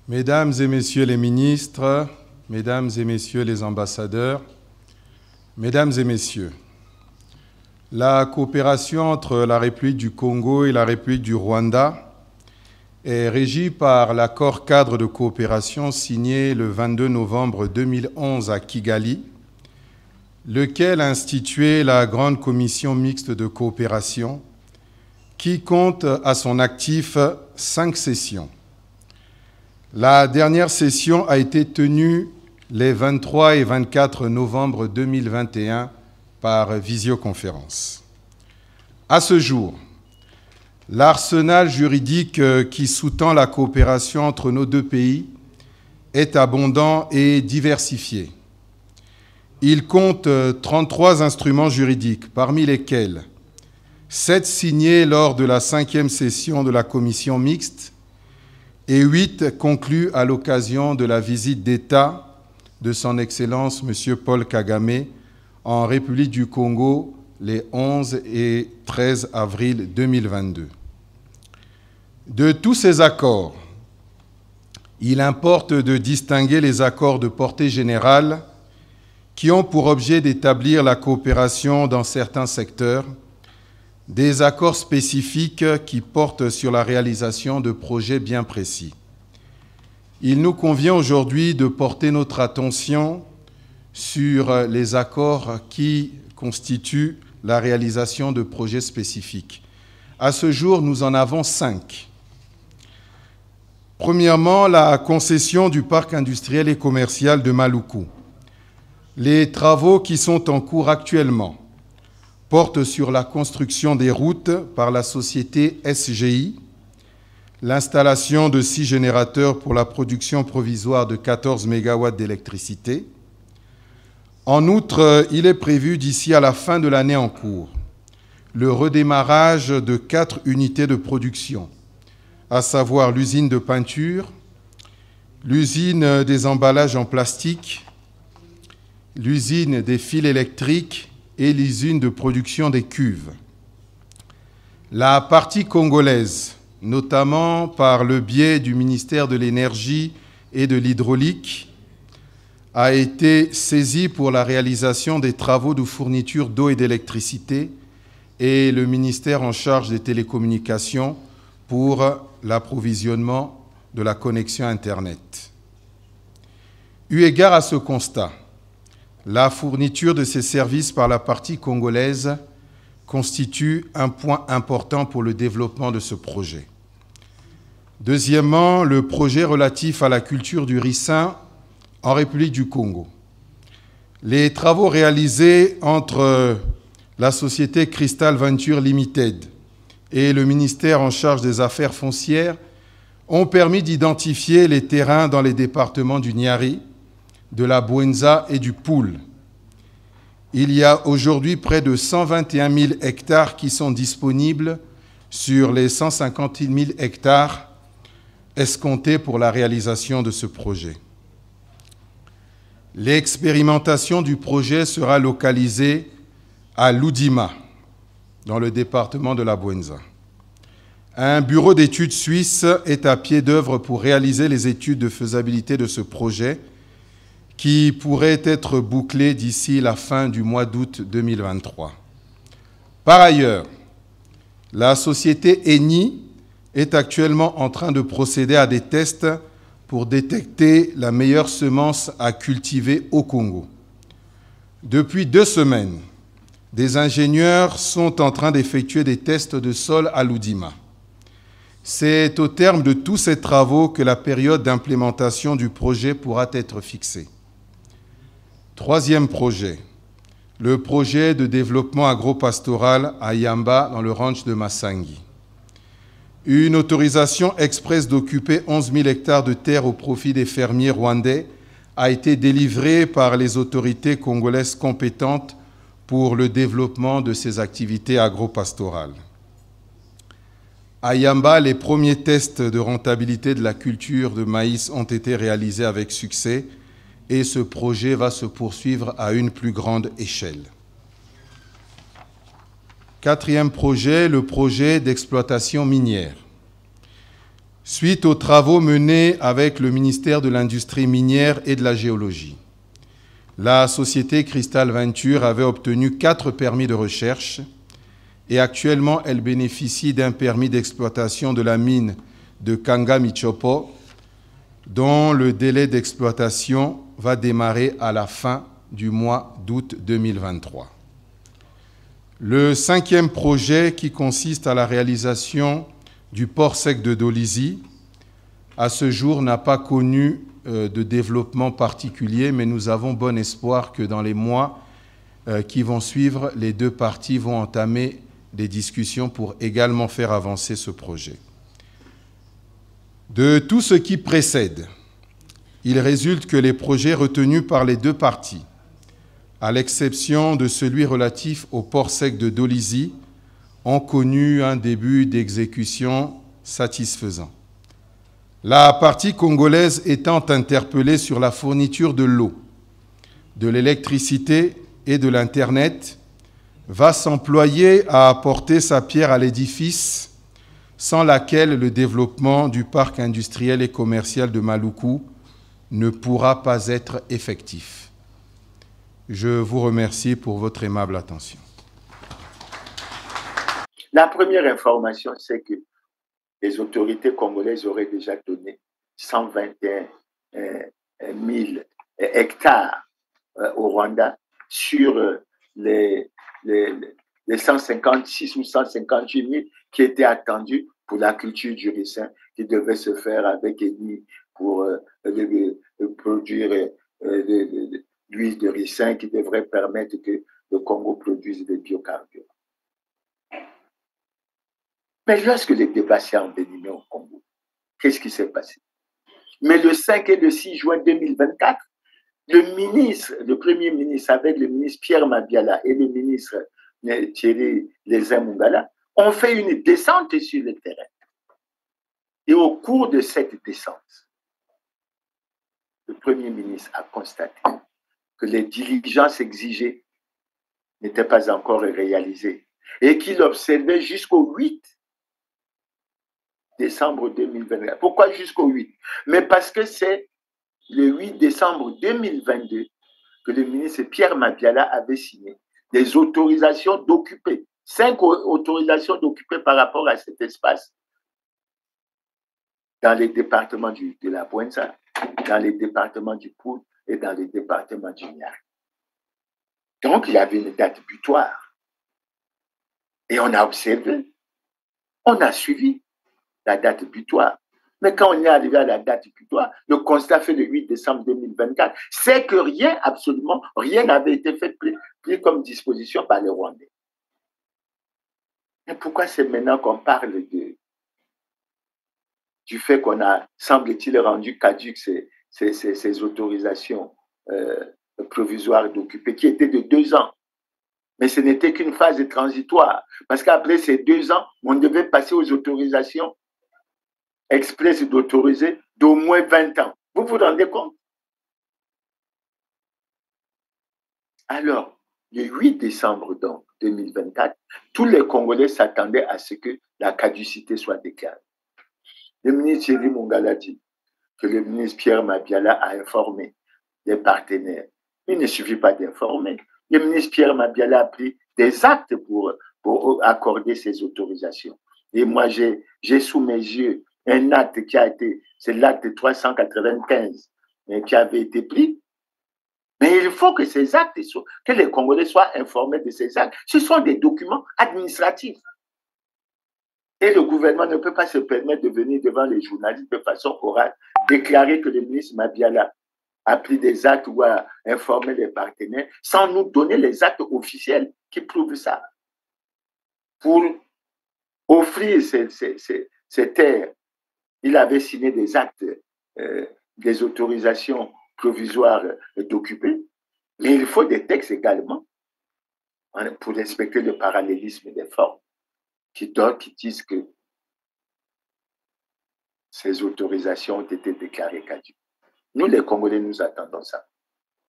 Mesdames et Messieurs les ministres, Mesdames et Messieurs les ambassadeurs, Mesdames et Messieurs, la coopération entre la République du Congo et la République du Rwanda est régie par l'accord cadre de coopération signé le 22 novembre 2011 à Kigali, lequel a institué la Grande Commission mixte de coopération qui compte à son actif 5 sessions. La dernière session a été tenue les 23 et 24 novembre 2021 par visioconférence. À ce jour, l'arsenal juridique qui sous-tend la coopération entre nos 2 pays est abondant et diversifié. Il compte 33 instruments juridiques, parmi lesquels 7 signés lors de la 5e session de la commission mixte et 8 conclus à l'occasion de la visite d'État de son Excellence M. Paul Kagame en République du Congo les 11 et 13 avril 2022. De tous ces accords, il importe de distinguer les accords de portée générale qui ont pour objet d'établir la coopération dans certains secteurs, des accords spécifiques qui portent sur la réalisation de projets bien précis. Il nous convient aujourd'hui de porter notre attention sur les accords qui constituent la réalisation de projets spécifiques. À ce jour, nous en avons 5. Premièrement, la concession du parc industriel et commercial de Maluku. Les travaux qui sont en cours actuellement portent sur la construction des routes par la société SGI, l'installation de 6 générateurs pour la production provisoire de 14 MW d'électricité. En outre, il est prévu d'ici à la fin de l'année en cours le redémarrage de 4 unités de production, à savoir l'usine de peinture, l'usine des emballages en plastique, l'usine des fils électriques et l'usine de production des cuves. La partie congolaise, notamment par le biais du ministère de l'Énergie et de l'Hydraulique, a été saisie pour la réalisation des travaux de fourniture d'eau et d'électricité et le ministère en charge des télécommunications pour l'approvisionnement de la connexion Internet. Eu égard à ce constat, la fourniture de ces services par la partie congolaise constitue un point important pour le développement de ce projet. Deuxièmement, le projet relatif à la culture du ricin en République du Congo. Les travaux réalisés entre la société Crystal Venture Limited et le ministère en charge des affaires foncières ont permis d'identifier les terrains dans les départements du Niari, de la Bouenza et du Poul. Il y a aujourd'hui près de 121 000 hectares qui sont disponibles sur les 150 000 hectares escomptés pour la réalisation de ce projet. L'expérimentation du projet sera localisée à Loudima, dans le département de la Bouenza. Un bureau d'études suisse est à pied d'œuvre pour réaliser les études de faisabilité de ce projet qui pourrait être bouclé d'ici la fin du mois d'août 2023. Par ailleurs, la société Eni est actuellement en train de procéder à des tests pour détecter la meilleure semence à cultiver au Congo. Depuis 2 semaines, des ingénieurs sont en train d'effectuer des tests de sol à Loudima. C'est au terme de tous ces travaux que la période d'implémentation du projet pourra être fixée. Troisième projet, le projet de développement agropastoral à Yamba dans le ranch de Massangi. Une autorisation express d'occuper 11 000 hectares de terre au profit des fermiers rwandais a été délivrée par les autorités congolaises compétentes pour le développement de ces activités agropastorales. À Yamba, les premiers tests de rentabilité de la culture de maïs ont été réalisés avec succès et ce projet va se poursuivre à une plus grande échelle. Quatrième projet, le projet d'exploitation minière. Suite aux travaux menés avec le ministère de l'Industrie minière et de la Géologie, la société Crystal Venture avait obtenu 4 permis de recherche et actuellement elle bénéficie d'un permis d'exploitation de la mine de Kanga Michopo dont le délai d'exploitation va démarrer à la fin du mois d'août 2023. Le 5e projet qui consiste à la réalisation du port sec de Dolisie, à ce jour n'a pas connu de développement particulier, mais nous avons bon espoir que dans les mois qui vont suivre, les 2 parties vont entamer des discussions pour également faire avancer ce projet. De tout ce qui précède, il résulte que les projets retenus par les 2 parties, à l'exception de celui relatif au port sec de Dolisie, ont connu un début d'exécution satisfaisant. La partie congolaise étant interpellée sur la fourniture de l'eau, de l'électricité et de l'Internet, va s'employer à apporter sa pierre à l'édifice, sans laquelle le développement du parc industriel et commercial de Maluku ne pourra pas être effectif. Je vous remercie pour votre aimable attention. La première information, c'est que les autorités congolaises auraient déjà donné 121 000 hectares au Rwanda sur les 156 ou 158 000 qui étaient attendus pour la culture du ricin qui devait se faire avec Eni pour produire l'huile de ricin qui devrait permettre que le Congo produise des biocarburants. Mais lorsque le débat s'est envenimé au Congo, qu'est-ce qui s'est passé? Mais le 5 et le 6 juin 2024, le Premier ministre avec le ministre Pierre Mabiala et le ministre Thierry Lézin-Mungala ont fait une descente sur le terrain. Et au cours de cette descente, le Premier ministre a constaté que les diligences exigées n'étaient pas encore réalisées et qu'il observait jusqu'au 8 décembre 2024. Pourquoi jusqu'au 8? Mais parce que c'est le 8 décembre 2022 que le ministre Pierre Mabiala avait signé des autorisations d'occuper 5 autorisations d'occuper par rapport à cet espace dans les départements de la Bouenza, dans les départements du Poul et dans les départements du Niari. Donc, il y avait une date butoir. Et on a observé, on a suivi la date butoir. Mais quand on est arrivé à la date butoir, le constat fait le 8 décembre 2024, c'est que rien, absolument rien n'avait été fait pris comme disposition par les Rwandais. Mais pourquoi c'est maintenant qu'on parle du fait qu'on a, semble-t-il, rendu caduques ces autorisations provisoires d'occuper, qui étaient de 2 ans. Mais ce n'était qu'une phase transitoire. Parce qu'après ces 2 ans, on devait passer aux autorisations express d'autoriser d'au moins 20 ans. Vous vous rendez compte? Alors, le 8 décembre donc, 2024, tous les Congolais s'attendaient à ce que la caducité soit déclarée. Le ministre Thierry Mongala dit que le ministre Pierre Mabiala a informé les partenaires. Il ne suffit pas d'informer. Le ministre Pierre Mabiala a pris des actes pour accorder ces autorisations. Et moi, j'ai sous mes yeux un acte qui a été, c'est l'acte 395, qui avait été pris. Mais il faut que ces actes, que les Congolais soient informés de ces actes. Ce sont des documents administratifs. Et le gouvernement ne peut pas se permettre de venir devant les journalistes de façon orale, déclarer que le ministre Mabiala a pris des actes ou a informé les partenaires sans nous donner les actes officiels qui prouvent ça. Pour offrir ces terres, il avait signé des actes, des autorisations provisoires d'occuper, mais il faut des textes également pour respecter le parallélisme des formes qui disent que ces autorisations ont été déclarées caduques. Nous, les Congolais, nous attendons ça.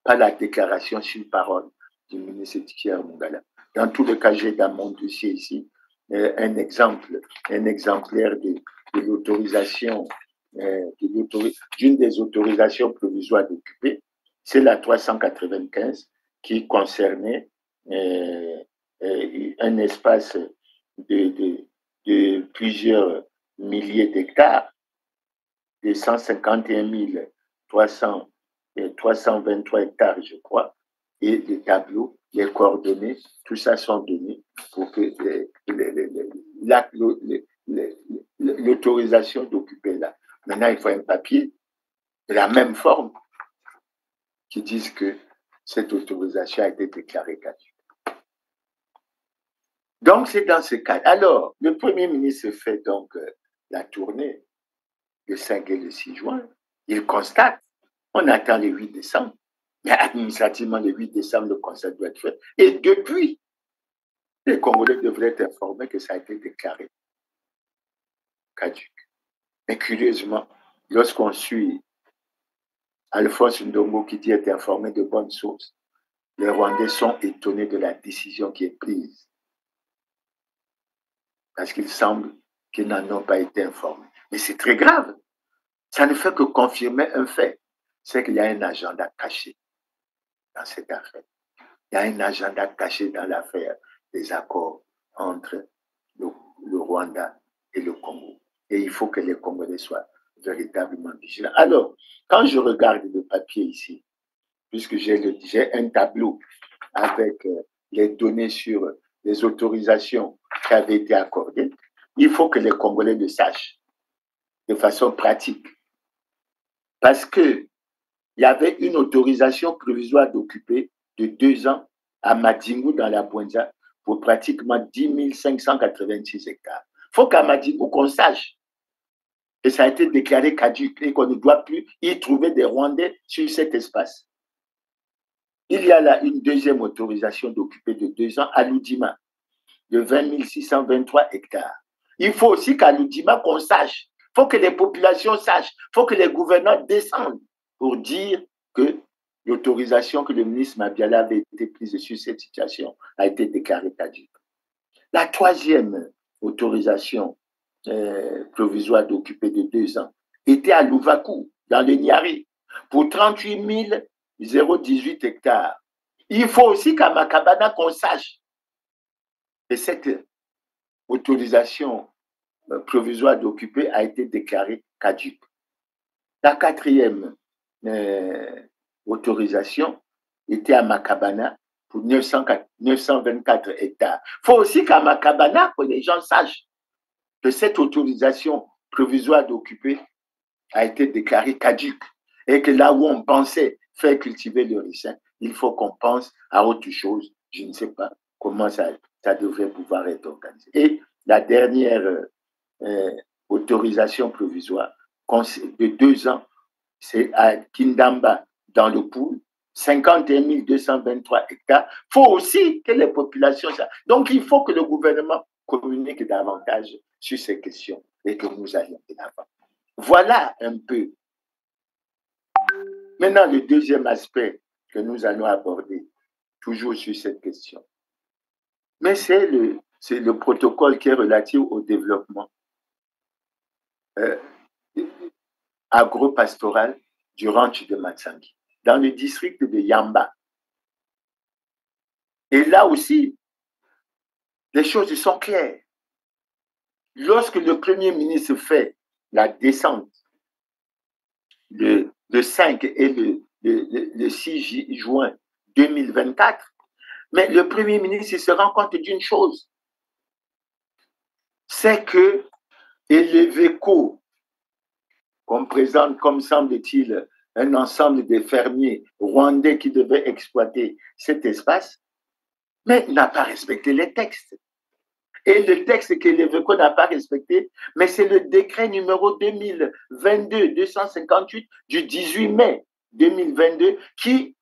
Pas la déclaration sur parole du ministre Pierre Mongala. Dans tous les cas, j'ai dans mon dossier ici un exemplaire de l'autorisation, d'une des autorisations provisoires d'occuper. C'est la 395 qui concernait un espace de plusieurs milliers d'hectares, de 151 323 hectares, je crois, et les tableaux, les coordonnées, tout ça sont donnés pour que l'autorisation d'occuper là. Maintenant, il faut un papier de la même forme qui dise que cette autorisation a été déclarée caduque. Donc, c'est dans ce cas. Alors, le Premier ministre fait donc la tournée le 5 et le 6 juin. Il constate, on attend le 8 décembre, mais administrativement, le 8 décembre, le constat doit être fait. Et depuis, les Congolais devraient être informés que ça a été déclaré caduque. Mais curieusement, lorsqu'on suit Alphonse Ndongo qui dit être informé de bonnes sources, les Rwandais sont étonnés de la décision qui est prise. Parce qu'il semble qu'ils n'en ont pas été informés. Mais c'est très grave. Ça ne fait que confirmer un fait. C'est qu'il y a un agenda caché dans cette affaire. Il y a un agenda caché dans l'affaire des accords entre le Rwanda et le Congo. Et il faut que les Congolais soient véritablement vigilants. Alors, quand je regarde le papier ici, puisque j'ai un tableau avec les données sur les autorisations qui avaient été accordées, il faut que les Congolais le sachent de façon pratique. Parce qu'il y avait une autorisation provisoire d'occuper de 2 ans à Madingu dans la Bouenza pour pratiquement 10 586 hectares. Il faut qu'à Madingu, qu'on sache que ça a été déclaré caduque et qu'on ne doit plus y trouver des Rwandais sur cet espace. Il y a là une deuxième autorisation d'occuper de 2 ans à Loudima, de 20 623 hectares. Il faut aussi qu'à Loudima, qu'on sache. Il faut que les populations sachent. Il faut que les gouvernants descendent pour dire que l'autorisation que le ministre Mabiala avait été prise sur cette situation a été déclarée caduque. La troisième autorisation provisoire d'occuper de 2 ans était à Louvakou, dans le Niari, pour 38 018 hectares. Il faut aussi qu'à Makabana, qu'on sache Et cette autorisation provisoire d'occuper a été déclarée caduque. La quatrième autorisation était à Makabana pour 924 hectares. Il faut aussi qu'à Makabana, que les gens sachent que cette autorisation provisoire d'occuper a été déclarée caduque et que là où on pensait faire cultiver le ricin, il faut qu'on pense à autre chose. Je ne sais pas comment ça devrait pouvoir être organisé. Et la dernière autorisation provisoire de 2 ans, c'est à Kindamba, dans le Poul, 51 223 hectares. Il faut aussi que les populations... Donc, il faut que le gouvernement communique davantage sur ces questions et que nous allions de l'avant. Voilà un peu. Maintenant, le deuxième aspect que nous allons aborder, toujours sur cette question. Mais c'est le protocole qui est relatif au développement agro-pastoral du ranch de Matsangi, dans le district de Yamba. Et là aussi, les choses sont claires. Lorsque le Premier ministre fait la descente le 5 et le 6 juin 2024, mais le Premier ministre se rend compte d'une chose, c'est que Eleveco, qu'on présente comme semble-t-il un ensemble de fermiers rwandais qui devaient exploiter cet espace, mais n'a pas respecté les textes. Et le texte que l'Eveco n'a pas respecté, mais c'est le décret numéro 2022-258 du 18 mai 2022 qui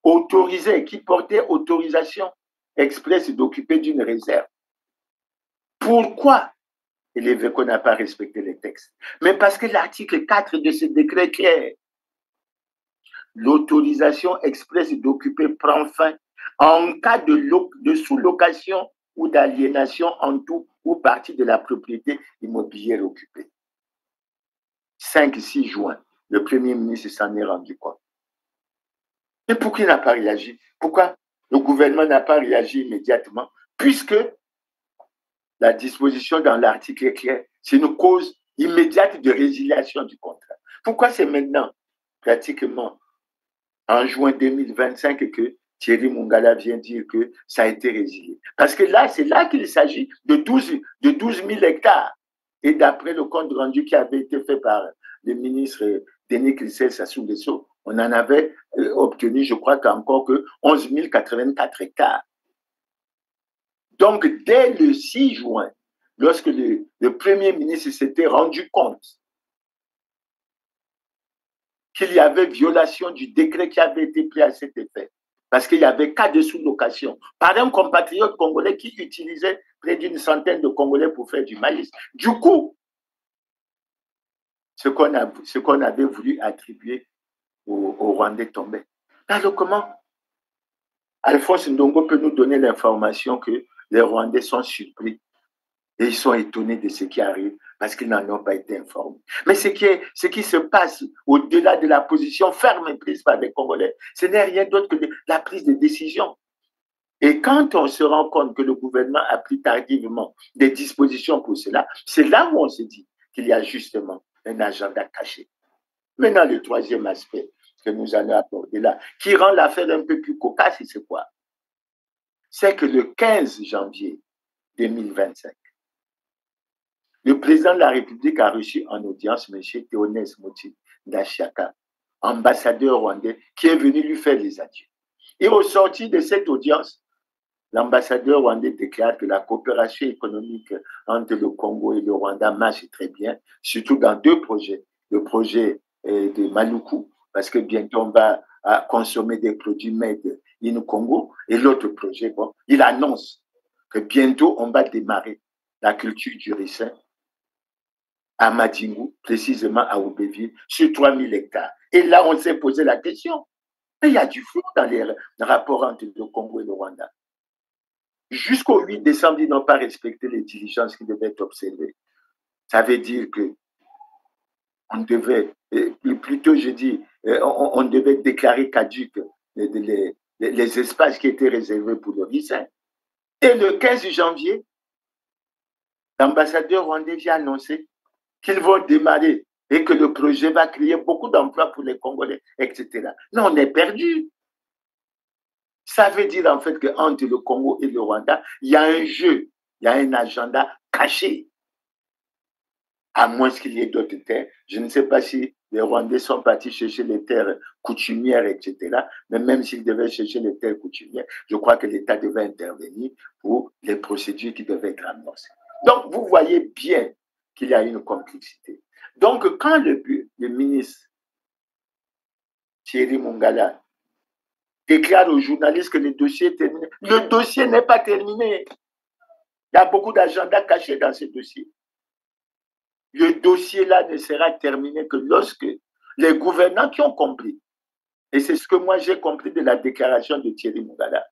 autorisait, qui portait autorisation expresse d'occuper d'une réserve. Pourquoi l'Eveco n'a pas respecté les textes? Mais parce que l'article 4 de ce décret est clair. L'autorisation expresse d'occuper prend fin en cas de sous-location ou d'aliénation en tout ou partie de la propriété immobilière occupée. 5-6 juin, le Premier ministre s'en est rendu compte. Et pourquoi il n'a pas réagi? Pourquoi le gouvernement n'a pas réagi immédiatement? Puisque la disposition dans l'article est claire, c'est une cause immédiate de résiliation du contrat. Pourquoi c'est maintenant, pratiquement en juin 2025, que Thierry Mungala vient dire que ça a été résilié? Parce que là, c'est là qu'il s'agit de 12 000 hectares. Et d'après le compte rendu qui avait été fait par le ministre Denis Sassou Nguesso, on en avait obtenu, je crois qu'encore que 11 084 hectares. Donc, dès le 6 juin, lorsque le Premier ministre s'était rendu compte qu'il y avait violation du décret qui avait été pris à cet effet, parce qu'il y avait cas de sous-location par un compatriote congolais qui utilisait près d'une centaine de Congolais pour faire du maïs. Du coup, ce qu'on avait voulu attribuer aux Rwandais tombait. Alors comment Alphonse Ndongo peut nous donner l'information que les Rwandais sont surpris et ils sont étonnés de ce qui arrive parce qu'ils n'en ont pas été informés. Mais ce qui se passe au-delà de la position ferme prise par les Congolais, ce n'est rien d'autre que la prise de décision. Et quand on se rend compte que le gouvernement a pris tardivement des dispositions pour cela, c'est là où on se dit qu'il y a justement un agenda caché. Maintenant, le troisième aspect que nous allons aborder là, qui rend l'affaire un peu plus cocasse, c'est quoi? C'est que le 15 janvier 2025, le président de la République a reçu en audience M. Théonès Moti Ndachiaka, ambassadeur rwandais, qui est venu lui faire les adieux. Et au sortir de cette audience, l'ambassadeur rwandais déclare que la coopération économique entre le Congo et le Rwanda marche très bien, surtout dans 2 projets. Le projet de Maluku, parce que bientôt on va consommer des produits made in Congo, et l'autre projet, bon, il annonce que bientôt on va démarrer la culture du ricin à Madingu, précisément à Oubéville, sur 3000 hectares. Et là, on s'est posé la question. Mais il y a du flou dans les rapports entre le Congo et le Rwanda. Jusqu'au 8 décembre, ils n'ont pas respecté les diligences qui devaient être observées. Ça veut dire que on devait, plutôt je dis, on devait déclarer caduques les espaces qui étaient réservés pour le ricin. Et le 15 janvier, l'ambassadeur rwandais vient annoncer qu'ils vont démarrer et que le projet va créer beaucoup d'emplois pour les Congolais, etc. Non, on est perdu. Ça veut dire en fait qu'entre le Congo et le Rwanda, il y a un jeu, il y a un agenda caché. À moins qu'il y ait d'autres terres. Je ne sais pas si les Rwandais sont partis chercher les terres coutumières, etc. Mais même s'ils devaient chercher les terres coutumières, je crois que l'État devait intervenir pour les procédures qui devaient être amorcées. Donc, vous voyez bien qu'il y a une complexité. Donc, quand le ministre Thierry Mongala déclare aux journalistes que le dossier est terminé, le dossier n'est pas terminé. Il y a beaucoup d'agendas cachés dans ce dossier. Le dossier-là ne sera terminé que lorsque les gouvernants qui ont compris, et c'est ce que moi j'ai compris de la déclaration de Thierry Mongala,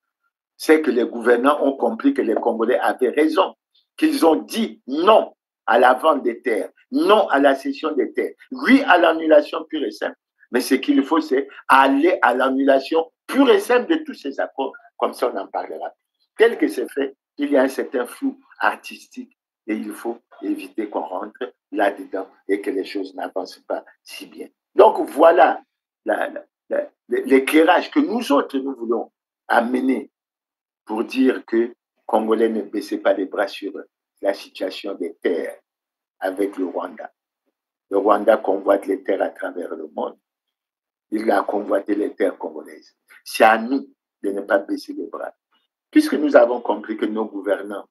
c'est que les gouvernants ont compris que les Congolais avaient raison, qu'ils ont dit non à la vente des terres, non à la cession des terres, oui à l'annulation pure et simple. Mais ce qu'il faut, c'est aller à l'annulation pure et simple de tous ces accords, comme ça on en parlera. Tel que c'est fait, il y a un certain flou artistique et il faut éviter qu'on rentre là-dedans et que les choses n'avancent pas si bien. Donc voilà l'éclairage que nous autres, nous voulons amener pour dire que Congolais ne baissaient pas les bras sur la situation des terres avec le Rwanda. Le Rwanda convoite les terres à travers le monde. Il a convoité les terres congolaises. C'est à nous de ne pas baisser les bras. Puisque nous avons compris que nos gouvernants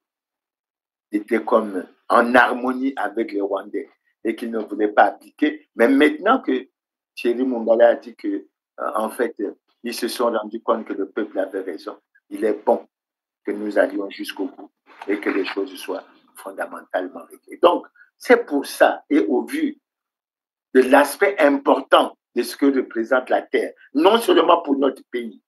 étaient comme en harmonie avec les Rwandais et qu'ils ne voulaient pas appliquer. Mais maintenant que Thierry Mongala a dit que, en fait, ils se sont rendus compte que le peuple avait raison, il est bon que nous allions jusqu'au bout et que les choses soient fondamentalement réglées. Donc, c'est pour ça, et au vu de l'aspect important de ce que représente la terre, non seulement pour notre pays,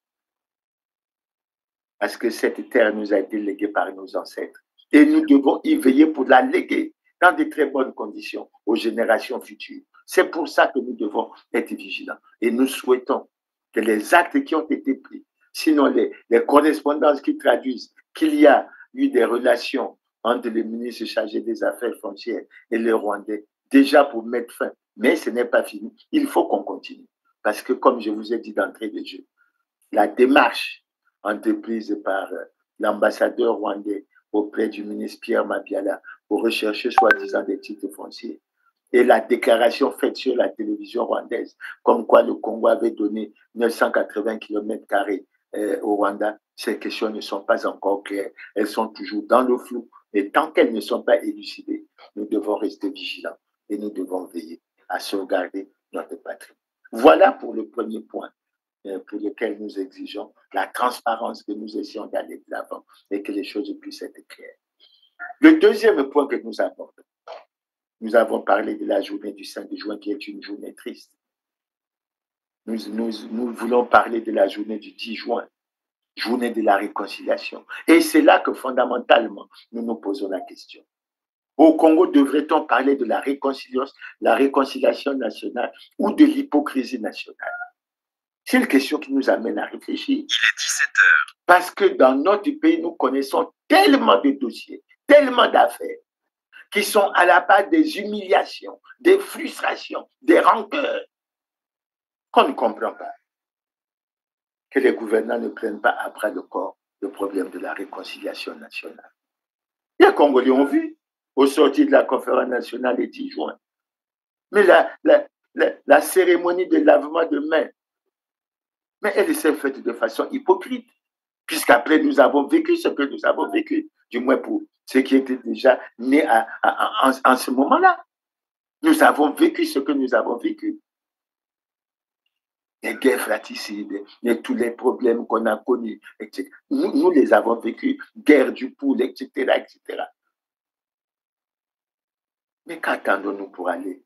parce que cette terre nous a été léguée par nos ancêtres, et nous devons y veiller pour la léguer dans de très bonnes conditions aux générations futures. C'est pour ça que nous devons être vigilants. Et nous souhaitons que les actes qui ont été pris, sinon les correspondances qui traduisent qu'il y a eu des relations entre les ministres chargés des Affaires foncières et les Rwandais, déjà pour mettre fin. Mais ce n'est pas fini. Il faut qu'on continue. Parce que, comme je vous ai dit d'entrée de jeu, la démarche entreprise par l'ambassadeur rwandais auprès du ministre Pierre Mabiala pour rechercher soi-disant des titres fonciers et la déclaration faite sur la télévision rwandaise comme quoi le Congo avait donné 980 km² au Rwanda, ces questions ne sont pas encore claires. Elles sont toujours dans le flou et tant qu'elles ne sont pas élucidées, nous devons rester vigilants et nous devons veiller à sauvegarder notre patrimoine. Voilà pour le premier point pour lequel nous exigeons la transparence, que nous essayons d'aller de l'avant et que les choses puissent être claires. Le deuxième point que nous abordons, nous avons parlé de la journée du 5 juin qui est une journée triste. Nous voulons parler de la journée du 10 juin, journée de la réconciliation. Et c'est là que fondamentalement, nous nous posons la question. Au Congo, devrait-on parler de la réconciliation nationale ou de l'hypocrisie nationale? C'est une question qui nous amène à réfléchir. Il est 17h. Parce que dans notre pays, nous connaissons tellement de dossiers, tellement d'affaires qui sont à la base des humiliations, des frustrations, des rancœurs, qu'on ne comprend pas. Que les gouvernants ne prennent pas à bras le corps le problème de la réconciliation nationale. Les Congolais ont vu au sortir de la conférence nationale le 10 juin. Mais la cérémonie de lavement de mains, mais elle s'est faite de façon hypocrite, puisqu'après nous avons vécu ce que nous avons vécu, du moins pour ceux qui étaient déjà nés en ce moment-là. Nous avons vécu ce que nous avons vécu. Les guerres fratricides, et tous les problèmes qu'on a connus, etc. Nous les avons vécus, guerre du poule, etc., etc. Mais qu'attendons-nous pour aller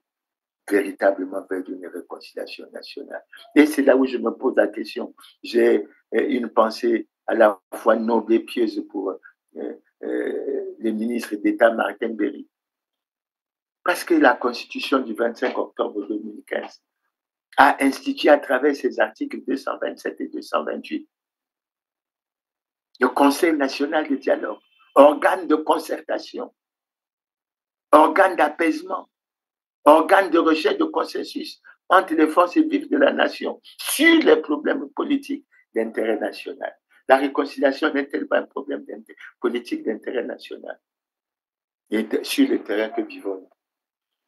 véritablement vers une réconciliation nationale? Et c'est là où je me pose la question. J'ai une pensée à la fois noble et pieuse pour le ministre d'État Martin Berry. Parce que la Constitution du 25 octobre 2015 a institué à travers ses articles 227 et 228 le Conseil national de dialogue, organe de concertation, organe d'apaisement, organe de recherche de consensus entre les forces vives de la nation sur les problèmes politiques d'intérêt national. La réconciliation n'est-elle pas un problème politique d'intérêt national sur le terrain que vivons-nous?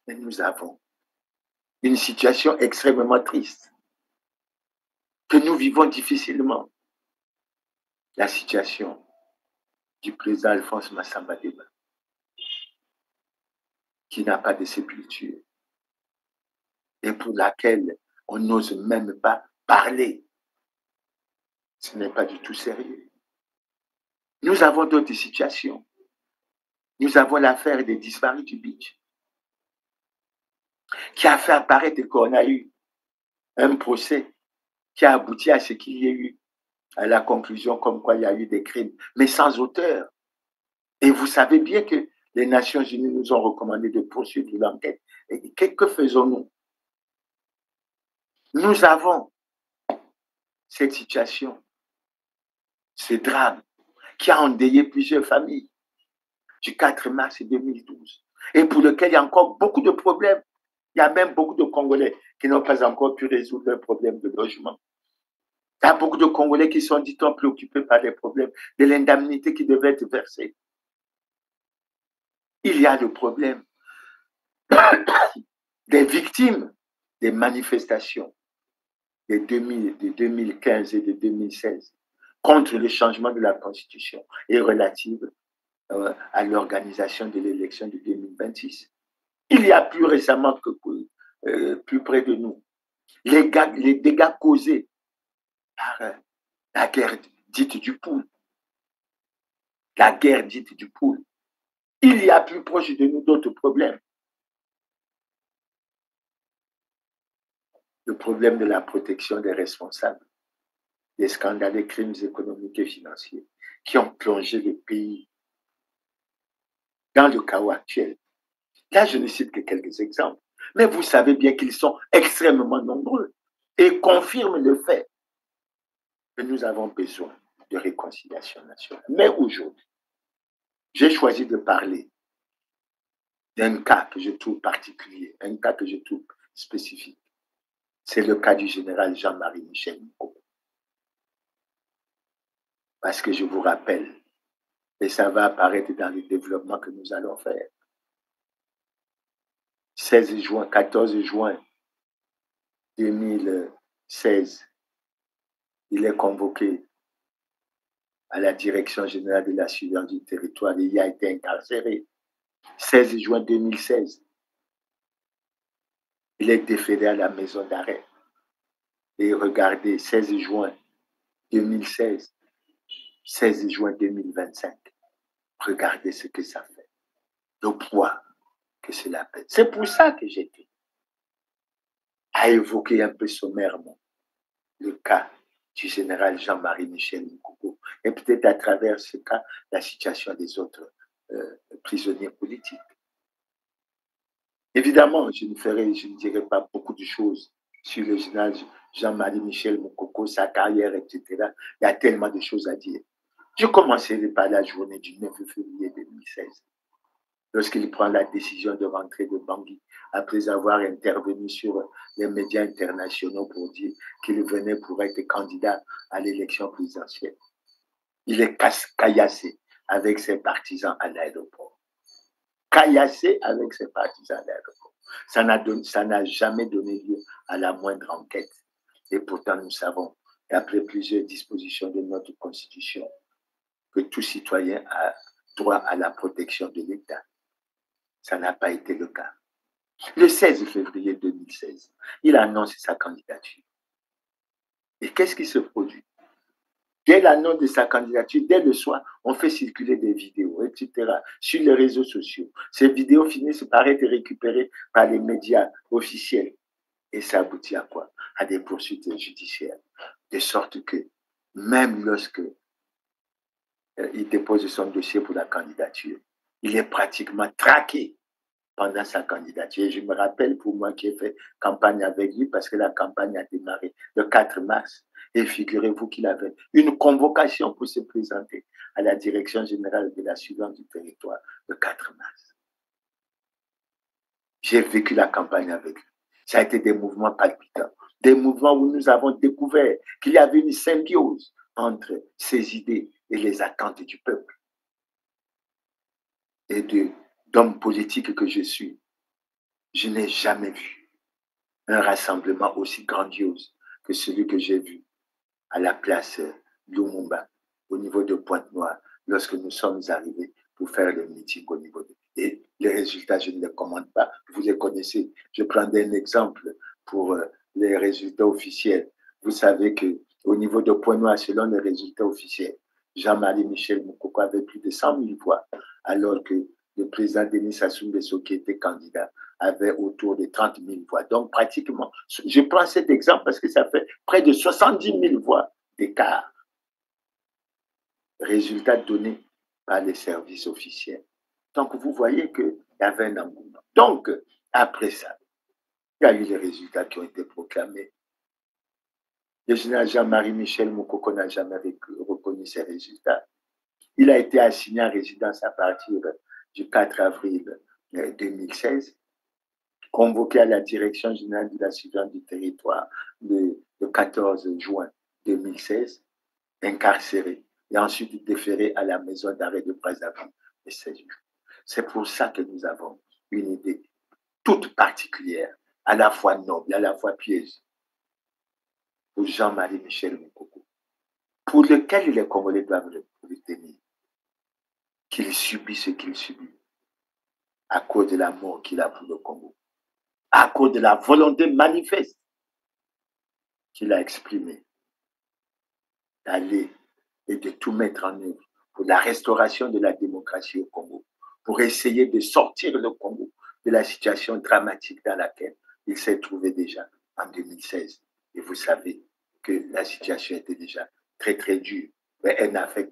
Mais nous avons une situation extrêmement triste que nous vivons difficilement. La situation du président Alphonse Massamba Deba, qui n'a pas de sépulture et pour laquelle on n'ose même pas parler. Ce n'est pas du tout sérieux. Nous avons d'autres situations. Nous avons l'affaire des disparus du Beach, qui a fait apparaître qu'on a eu un procès qui a abouti à ce qu'il y ait eu, à la conclusion comme quoi il y a eu des crimes, mais sans auteur. Et vous savez bien que les Nations Unies nous ont recommandé de poursuivre l'enquête. Et que faisons-nous? Nous avons cette situation, ce drame qui a endeuillé plusieurs familles du 4 mars 2012 et pour lequel il y a encore beaucoup de problèmes. Il y a même beaucoup de Congolais qui n'ont pas encore pu résoudre leurs problèmes de logement. Il y a beaucoup de Congolais qui sont, dit-on, préoccupés par les problèmes de l'indemnité qui devait être versée. Il y a le problème des victimes des manifestations de 2015 et de 2016 contre le changement de la Constitution et relative à l'organisation de l'élection de 2026. Il y a plus récemment que plus près de nous, les dégâts causés par la guerre dite du Poul. La guerre dite du Poul. Il y a plus proche de nous d'autres problèmes. Le problème de la protection des responsables des scandales des crimes économiques et financiers qui ont plongé le pays dans le chaos actuel. Là, je ne cite que quelques exemples, mais vous savez bien qu'ils sont extrêmement nombreux et confirment le fait que nous avons besoin de réconciliation nationale. Mais aujourd'hui, j'ai choisi de parler d'un cas que je trouve particulier, un cas que je trouve spécifique. C'est le cas du général Jean-Marie Michel Mukoko. Parce que je vous rappelle, et ça va apparaître dans le développement que nous allons faire, 14 juin 2016, il est convoqué à la direction générale de la surveillance du territoire et il a été incarcéré. 16 juin 2016, il est déféré à la maison d'arrêt. Et regardez, 16 juin 2016, 16 juin 2025, regardez ce que ça fait. Le poids que cela fait. C'est pour ça que j'étais à évoquer un peu sommairement le cas du général Jean-Marie Michel Mukoko et peut-être à travers ce cas, la situation des autres prisonniers politiques. Évidemment, je ne dirai pas beaucoup de choses sur le général Jean-Marie Michel Mukoko, sa carrière, etc. Il y a tellement de choses à dire. Je commencerai par la journée du 9 février 2016, lorsqu'il prend la décision de rentrer de Bangui, après avoir intervenu sur les médias internationaux pour dire qu'il venait pour être candidat à l'élection présidentielle. Il est caillassé avec ses partisans à l'aéroport. Caillassé avec ses partisans à l'aéroport. Ça n'a jamais donné lieu à la moindre enquête. Et pourtant, nous savons, après plusieurs dispositions de notre Constitution, que tout citoyen a droit à la protection de l'État. Ça n'a pas été le cas. Le 16 février 2016, il annonce sa candidature. Et qu'est-ce qui se produit? Dès l'annonce de sa candidature, dès le soir, on fait circuler des vidéos, etc., sur les réseaux sociaux. Ces vidéos finissent par être récupérées par les médias officiels. Et ça aboutit à quoi? À des poursuites judiciaires. De sorte que, même lorsque il dépose son dossier pour la candidature, il est pratiquement traqué pendant sa candidature. Et je me rappelle, pour moi qui ai fait campagne avec lui, parce que la campagne a démarré le 4 mars, Et figurez-vous qu'il avait une convocation pour se présenter à la direction générale de la surveillance du territoire le 4 mars. J'ai vécu la campagne avec lui. Ça a été des mouvements palpitants, des mouvements où nous avons découvert qu'il y avait une symbiose entre ses idées et les attentes du peuple. Et d'homme politique que je suis, je n'ai jamais vu un rassemblement aussi grandiose que celui que j'ai vu à la place Lumumba, au niveau de Pointe-Noire, lorsque nous sommes arrivés pour faire le meeting au niveau de... Et les résultats, je ne les commande pas, vous les connaissez. Je prendrai un exemple pour les résultats officiels. Vous savez qu'au niveau de Pointe-Noire, selon les résultats officiels, Jean-Marie Michel Moukoko avait plus de 100 000 voix, alors que le président Denis Sassou Nguesso, qui était candidat, avait autour de 30 000 voix. Donc, pratiquement, je prends cet exemple parce que ça fait près de 70 000 voix d'écart. Résultat donné par les services officiels. Donc, vous voyez qu'il y avait un engouement. Donc, après ça, il y a eu les résultats qui ont été proclamés. Le général Jean-Marie Michel Moukoko n'a jamais reconnu ces résultats. Il a été assigné en résidence à partir du 4 avril 2016, convoqué à la direction générale de la surveillance du territoire le 14 juin 2016, incarcéré et ensuite déféré à la maison d'arrêt de Brazzaville le 16 juin. C'est pour ça que nous avons une idée toute particulière, à la fois noble, à la fois pieuse, pour Jean-Marie Michel Moukoko, pour lequel les Congolais doivent le tenir, qu'il subit ce qu'il subit, à cause de l'amour qu'il a pour le Congo, à cause de la volonté manifeste qu'il a exprimée d'aller et de tout mettre en œuvre pour la restauration de la démocratie au Congo, pour essayer de sortir le Congo de la situation dramatique dans laquelle il s'est trouvé déjà en 2016. Et vous savez que la situation était déjà très, très dure. Mais on n'a fait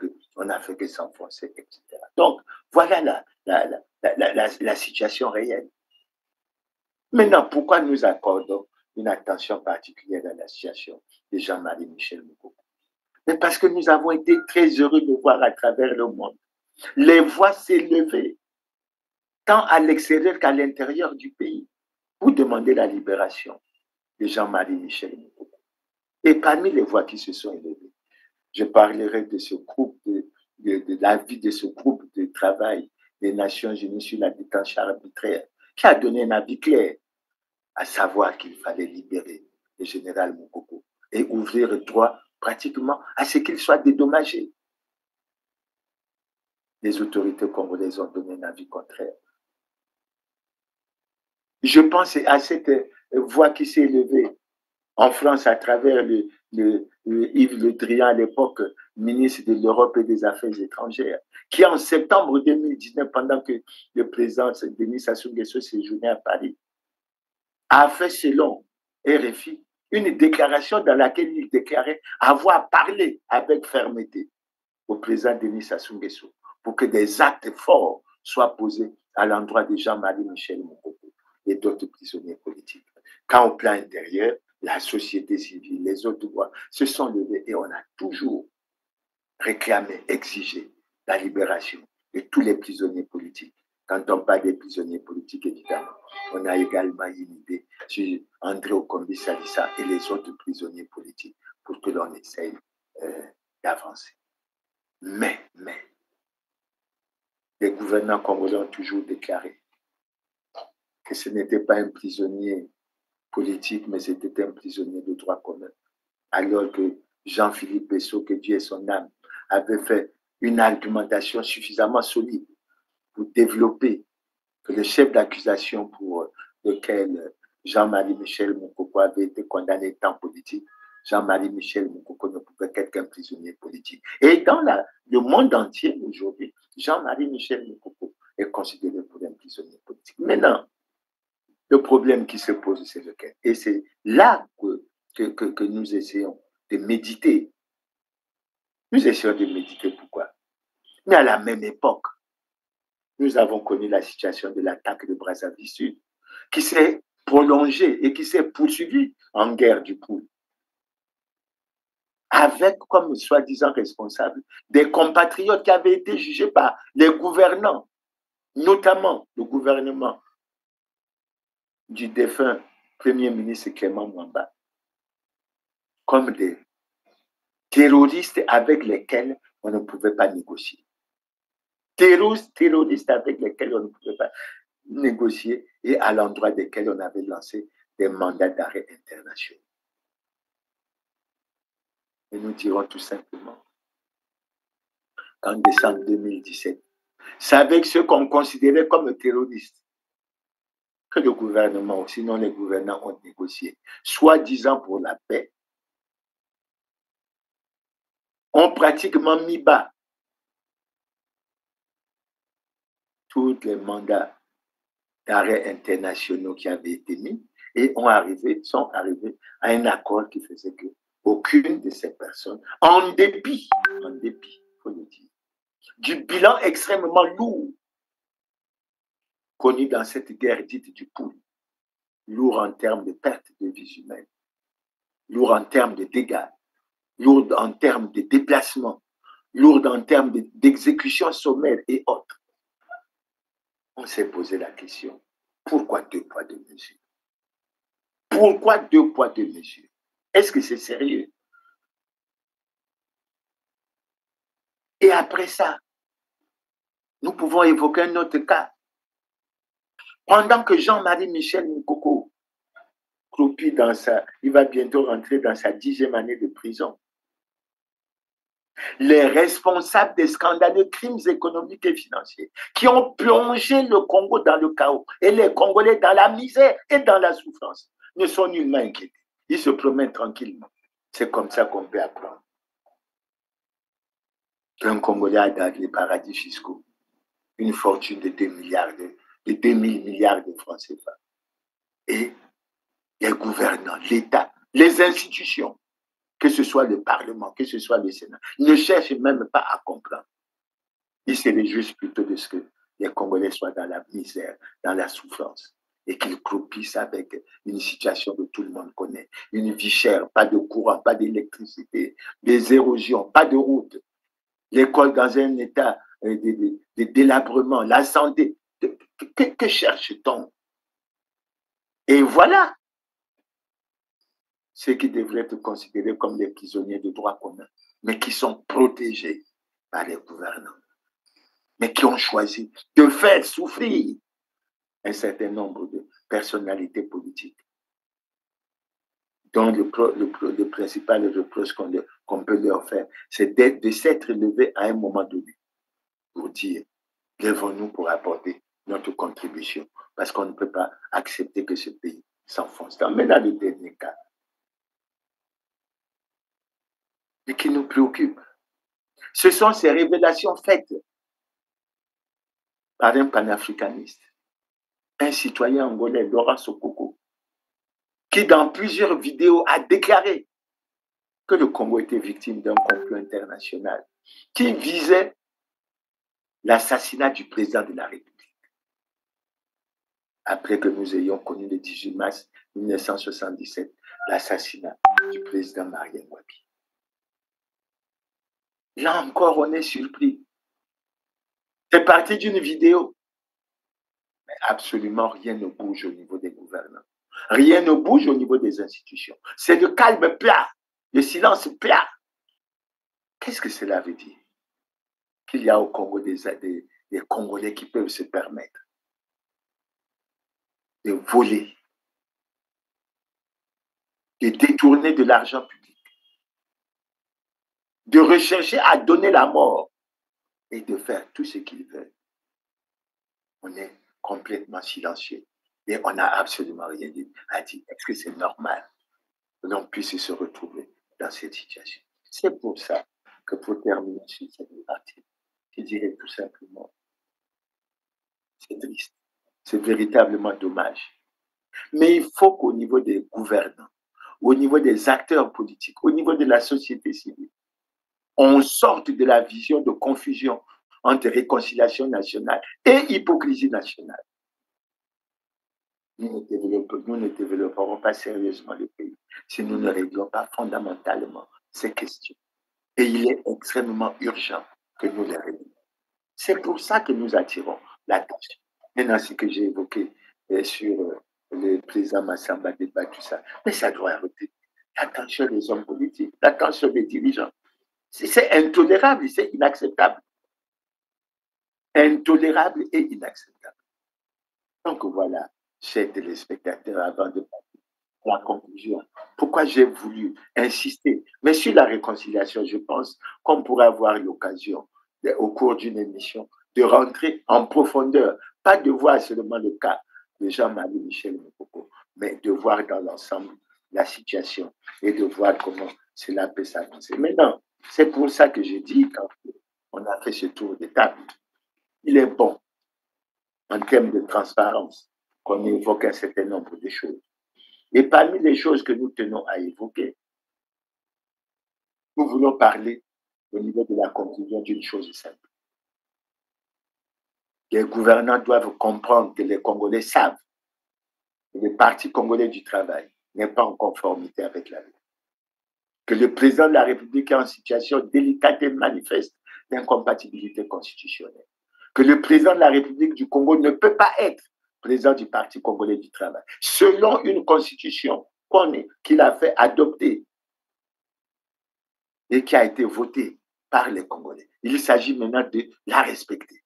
que s'enfoncer, etc. Donc, voilà la situation réelle. Maintenant, pourquoi nous accordons une attention particulière à la situation de Jean-Marie Michel Moukoko? Mais parce que nous avons été très heureux de voir à travers le monde les voix s'élever, tant à l'extérieur qu'à l'intérieur du pays, pour demander la libération de Jean-Marie Michel Moukoko. Et parmi les voix qui se sont élevées, je parlerai de ce groupe, de l'avis de ce groupe de travail des Nations Unies sur la détention arbitraire, qui a donné un avis clair, à savoir qu'il fallait libérer le général Moukoko et ouvrir le droit pratiquement à ce qu'il soit dédommagé. Les autorités congolaises ont donné un avis contraire. Je pense à cette voix qui s'est élevée en France à travers Yves Le Drian, à l'époque ministre de l'Europe et des Affaires étrangères, qui en septembre 2019, pendant que le président Denis Sassou Nguesso séjournait à Paris, a fait selon RFI une déclaration dans laquelle il déclarait avoir parlé avec fermeté au président Denis Sassou Nguesso pour que des actes forts soient posés à l'endroit de Jean-Marie Michel Moukoko et d'autres prisonniers politiques. Quand au plan intérieur, la société civile, les autres voix se sont levées et on a toujours réclamé, exigé la libération de tous les prisonniers politiques. Quand on parle des prisonniers politiques, évidemment, on a également une idée sur André Okombi Salissa et les autres prisonniers politiques pour que l'on essaye d'avancer. Mais, les gouvernants congolais ont toujours déclaré que ce n'était pas un prisonnier politique, mais c'était un prisonnier de droit commun. Alors que Jean-Philippe Bessot, que Dieu ait son âme, avait fait une argumentation suffisamment solide pour développer que le chef d'accusation pour lequel Jean-Marie Michel Moukoko avait été condamné tant politique, Jean-Marie Michel Moukoko ne pouvait qu'être qu'un prisonnier politique. Et dans le monde entier aujourd'hui, Jean-Marie Michel Moukoko est considéré pour un prisonnier politique. Maintenant, le problème qui se pose, c'est lequel? Et c'est là que nous essayons de méditer. Nous essayons de méditer pourquoi? Mais à la même époque, nous avons connu la situation de l'attaque de Brazzaville Sud, qui s'est prolongée et qui s'est poursuivie en guerre du Poul. avec comme soi-disant responsables des compatriotes qui avaient été jugés par les gouvernants, notamment le gouvernement du défunt Premier ministre Clément Mwamba, comme des terroristes avec lesquels on ne pouvait pas négocier. Terroristes avec lesquels on ne pouvait pas négocier et à l'endroit desquels on avait lancé des mandats d'arrêt internationaux. Et nous dirons tout simplement qu'en décembre 2017, c'est avec ceux qu'on considérait comme terroristes que le gouvernement, ou sinon les gouvernants ont négocié, soi-disant pour la paix, ont pratiquement mis bas tous les mandats d'arrêt internationaux qui avaient été mis et sont arrivés à un accord qui faisait que aucune de ces personnes, en dépit, il faut le dire, du bilan extrêmement lourd connu dans cette guerre dite du Poul, lourd en termes de perte de vies humaines, lourd en termes de dégâts, lourd en termes de déplacements, lourd en termes d'exécution sommaire et autres. On s'est posé la question, pourquoi 2 poids 2 mesures? Pourquoi 2 poids 2 mesures? Est-ce que c'est sérieux? Et après ça, nous pouvons évoquer un autre cas. Pendant que Jean-Marie Michel Moukoko croupit il va bientôt rentrer dans sa 10e année de prison, les responsables des scandaleux crimes économiques et financiers qui ont plongé le Congo dans le chaos et les Congolais dans la misère et dans la souffrance ne sont nullement inquiétés. Ils se promènent tranquillement. C'est comme ça qu'on peut apprendre qu'un Congolais a dans les paradis fiscaux une fortune de 2 000 milliards de francs CFA. Et les gouvernants, l'État, les institutions, que ce soit le Parlement, que ce soit le Sénat, ne cherchent même pas à comprendre. Ils se réjouissent plutôt de ce que les Congolais soient dans la misère, dans la souffrance, et qu'ils croupissent avec une situation que tout le monde connaît. Une vie chère, pas de courant, pas d'électricité, des érosions, pas de route, l'école dans un état de délabrement, la santé. Que cherche-t-on? Et voilà ceux qui devraient être considérés comme des prisonniers de droit commun, mais qui sont protégés par les gouvernants, mais qui ont choisi de faire souffrir un certain nombre de personnalités politiques, dont le principal reproche qu'on peut leur faire, c'est de s'être levé à un moment donné pour dire, lèvons-nous pour apporter notre contribution, parce qu'on ne peut pas accepter que ce pays s'enfonce. Mais dans le dernier cas, et qui nous préoccupe, ce sont ces révélations faites par un panafricaniste, un citoyen angolais, Laurent Sokoko, qui dans plusieurs vidéos a déclaré que le Congo était victime d'un complot international qui visait l'assassinat du président de la République. Après que nous ayons connu le 18 mars 1977 l'assassinat du président Marien Ngouabi. Là encore, on est surpris. C'est parti d'une vidéo. Mais absolument rien ne bouge au niveau des gouvernants. Rien ne bouge au niveau des institutions. C'est le calme plat, le silence plat. Qu'est-ce que cela veut dire? Qu'il y a au Congo des Congolais qui peuvent se permettre de voler, de détourner de l'argent public, de rechercher à donner la mort et de faire tout ce qu'ils veulent. On est complètement silencieux et on n'a absolument rien à dire. Est-ce que c'est normal que l'on puisse se retrouver dans cette situation? C'est pour ça que pour terminer sur cette partie, je dirais tout simplement, c'est triste, c'est véritablement dommage. Mais il faut qu'au niveau des gouvernants, au niveau des acteurs politiques, au niveau de la société civile, on sorte de la vision de confusion entre réconciliation nationale et hypocrisie nationale. Nous ne développerons pas sérieusement le pays si nous ne réglons pas fondamentalement ces questions. Et il est extrêmement urgent que nous les réglions. C'est pour ça que nous attirons l'attention. Maintenant, ce que j'ai évoqué sur le président Massamba Débat, tout ça, mais ça doit arrêter. L'attention des hommes politiques, l'attention des dirigeants. C'est intolérable, c'est inacceptable. Intolérable et inacceptable. Donc voilà, chers téléspectateurs, avant de passer à la conclusion, pourquoi j'ai voulu insister. Mais sur la réconciliation, je pense qu'on pourrait avoir l'occasion, au cours d'une émission, de rentrer en profondeur, pas de voir seulement le cas de Jean-Marie Michel Moukoko, mais de voir dans l'ensemble la situation et de voir comment cela peut s'avancer. Maintenant, c'est pour ça que je dis, quand on a fait ce tour de table, il est bon, en termes de transparence, qu'on évoque un certain nombre de choses. Et parmi les choses que nous tenons à évoquer, nous voulons parler au niveau de la conclusion d'une chose simple. Les gouvernants doivent comprendre que les Congolais savent que le Parti congolais du travail n'est pas en conformité avec la loi. Que le président de la République est en situation délicate et manifeste d'incompatibilité constitutionnelle. Que le président de la République du Congo ne peut pas être président du Parti congolais du travail, selon une constitution qu'il a fait adopter et qui a été votée par les Congolais. Il s'agit maintenant de la respecter.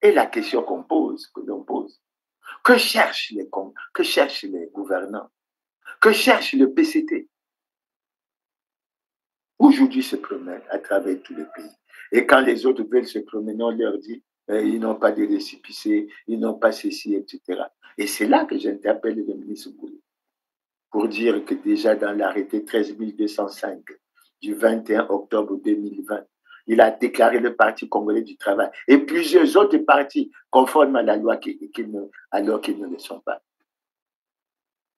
Et la question que l'on pose, que cherchent les gouvernants? Que cherche le PCT? Aujourd'hui se promène à travers tout le pays. Et quand les autres veulent se promener, on leur dit ils n'ont pas de récépissé, ils n'ont pas ceci, etc. Et c'est là que j'interpelle le ministre Boulay pour dire que déjà dans l'arrêté 13205 du 21 octobre 2020, il a déclaré le Parti congolais du travail et plusieurs autres partis conformes à la loi alors qu'ils ne le sont pas.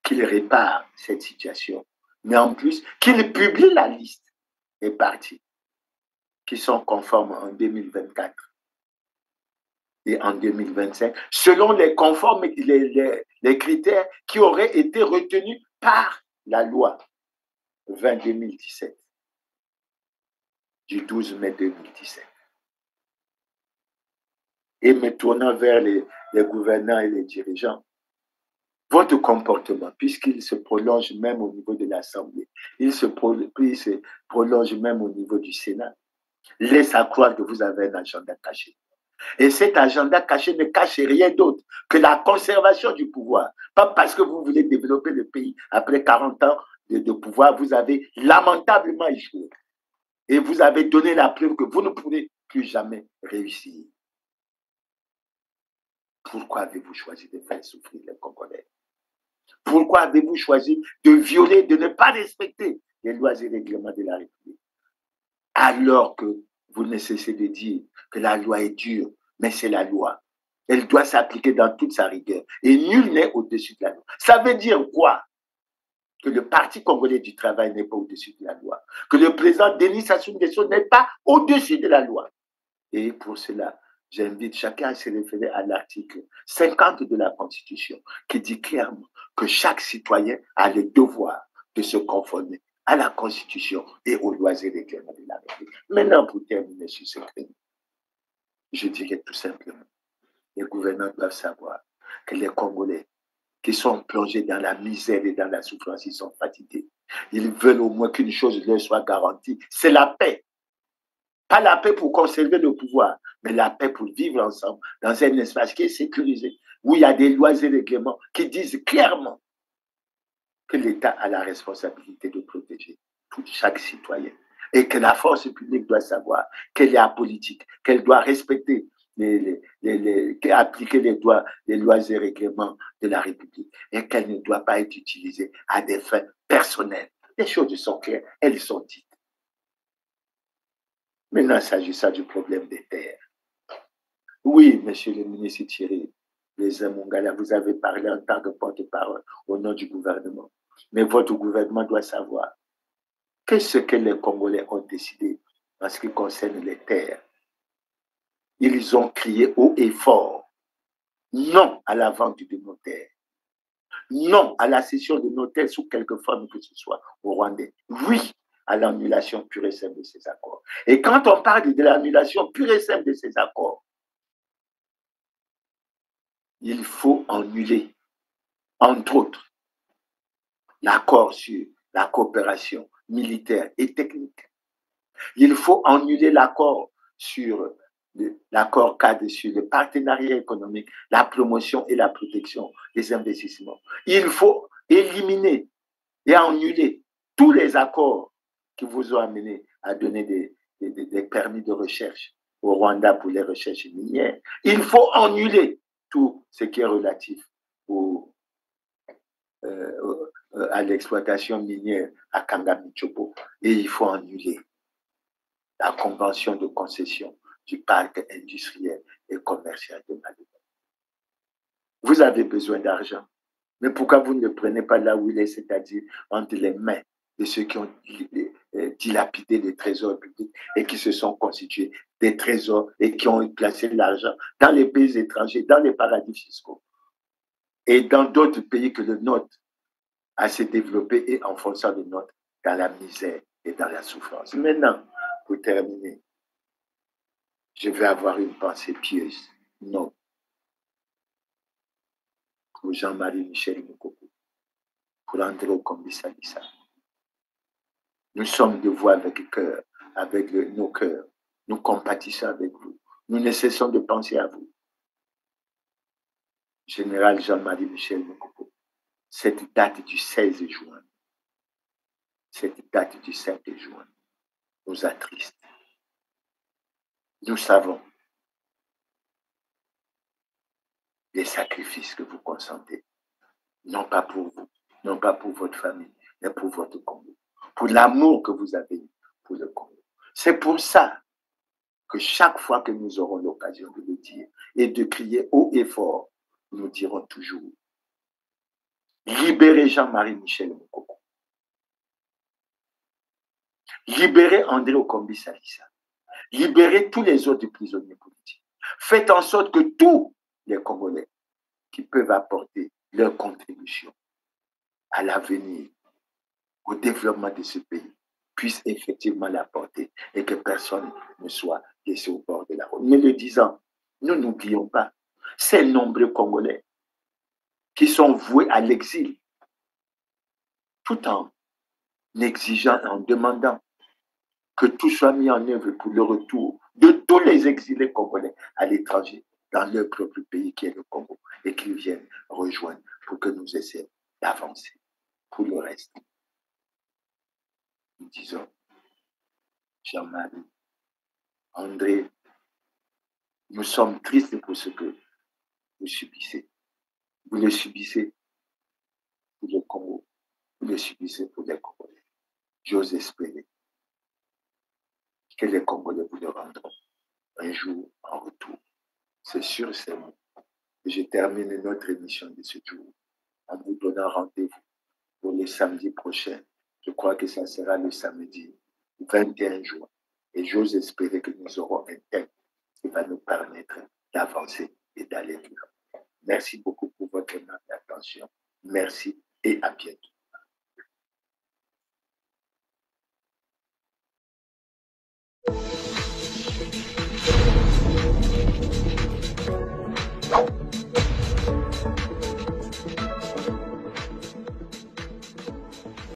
Qu'il répare cette situation, mais en plus qu'il publie la liste des partis qui sont conformes en 2024 et en 2025, selon les critères qui auraient été retenus par la loi 20-2017 du 12 mai 2017. Et me tournant vers les gouvernants et les dirigeants, votre comportement, puisqu'il se prolonge même au niveau de l'Assemblée, il se prolonge même au niveau du Sénat, laisse à croire que vous avez un agenda caché. Et cet agenda caché ne cache rien d'autre que la conservation du pouvoir. Pas parce que vous voulez développer le pays. Après 40 ans de pouvoir, vous avez lamentablement échoué. Et vous avez donné la preuve que vous ne pourrez plus jamais réussir. Pourquoi avez-vous choisi de faire souffrir les Congolais? Pourquoi avez-vous choisi de violer, de ne pas respecter les lois et règlements de la République? Alors que vous ne cessez de dire que la loi est dure, mais c'est la loi. Elle doit s'appliquer dans toute sa rigueur. Et nul n'est au-dessus de la loi. Ça veut dire quoi? Que le Parti congolais du travail n'est pas au-dessus de la loi. Que le président Denis Sassou Nguesso n'est pas au-dessus de la loi. Et pour cela, j'invite chacun à se référer à l'article 50 de la Constitution qui dit clairement que chaque citoyen a le devoir de se conformer à la Constitution et aux lois et règlements de la République. Maintenant, pour terminer sur ce crime, je dirais tout simplement, les gouvernants doivent savoir que les Congolais qui sont plongés dans la misère et dans la souffrance, ils sont fatigués. Ils veulent au moins qu'une chose leur soit garantie, c'est la paix. Pas la paix pour conserver le pouvoir, mais la paix pour vivre ensemble dans un espace qui est sécurisé, où il y a des lois et règlements qui disent clairement que l'État a la responsabilité de protéger chaque citoyen et que la force publique doit savoir qu'elle est apolitique, qu'elle doit respecter, appliquer les lois et règlements de la République et qu'elle ne doit pas être utilisée à des fins personnelles. Les choses sont claires, elles sont dites. Maintenant, s'agissant du problème des terres. Oui, monsieur le ministre Thierry Mongala, vous avez parlé en tant que porte-parole au nom du gouvernement. Mais votre gouvernement doit savoir qu'est-ce que les Congolais ont décidé en ce qui concerne les terres. Ils ont crié haut et fort non à la vente de nos terres, non à la cession de nos terres sous quelque forme que ce soit au Rwandais, oui à l'annulation pure et simple de ces accords. Et quand on parle de l'annulation pure et simple de ces accords, il faut annuler, entre autres, l'accord sur la coopération militaire et technique. Il faut annuler l'accord sur l'accord cadre sur le partenariat économique, la promotion et la protection des investissements. Il faut éliminer et annuler tous les accords qui vous ont amené à donner des permis de recherche au Rwanda pour les recherches minières. Il faut annuler tout ce qui est relatif à l'exploitation minière à Kangami-Tchopo. Et il faut annuler la convention de concession du parc industriel et commercial de Mali. Vous avez besoin d'argent, mais pourquoi vous ne le prenez pas là où il est, c'est-à-dire entre les mains de ceux qui ont dilapidé les trésors publics et qui se sont constitués des trésors et qui ont placé l'argent dans les pays étrangers, dans les paradis fiscaux et dans d'autres pays que le nôtre à se développer et enfonçant le nôtre dans la misère et dans la souffrance. Maintenant, pour terminer, je vais avoir une pensée pieuse. Non. Pour Jean-Marie Michel Moukoko, pour André Okombi-Salissa. Nous sommes de vous avec cœur, avec nos cœurs. Nous compatissons avec vous. Nous ne cessons de penser à vous. Général Jean-Marie Michel Moukoko, cette date du 16 juin, cette date du 5 juin, nous attriste. Nous savons les sacrifices que vous consentez, non pas pour vous, non pas pour votre famille, mais pour votre Congo, pour l'amour que vous avez pour le Congo. C'est pour ça que chaque fois que nous aurons l'occasion de le dire et de crier haut et fort, nous dirons toujours: libérez Jean-Marie Michel Moukoko. Libérez André Okombi-Salissa. Libérez tous les autres prisonniers politiques. Faites en sorte que tous les Congolais qui peuvent apporter leur contribution à l'avenir, au développement de ce pays, puissent effectivement l'apporter et que personne ne soit laissé au bord de la route. Mais le disant, nous n'oublions pas ces nombreux Congolais qui sont voués à l'exil, tout en exigeant, en demandant que tout soit mis en œuvre pour le retour de tous les exilés congolais à l'étranger, dans leur propre pays qui est le Congo, et qu'ils viennent rejoindre pour que nous essayions d'avancer. Pour le reste, nous disons, Jean-Marie, André, nous sommes tristes pour ce que vous subissez. Vous le subissez pour le Congo, vous le subissez pour les Congolais. J'ose espérer que les Congolais vous le rendront un jour en retour. C'est sûr, c'est bon. Je termine notre émission de ce jour en vous donnant rendez-vous pour le samedi prochain. Je crois que ça sera le samedi 21 juin. Et j'ose espérer que nous aurons un thème qui va nous permettre d'avancer et d'aller plus loin. Merci beaucoup pour votre attention. Merci et à bientôt. You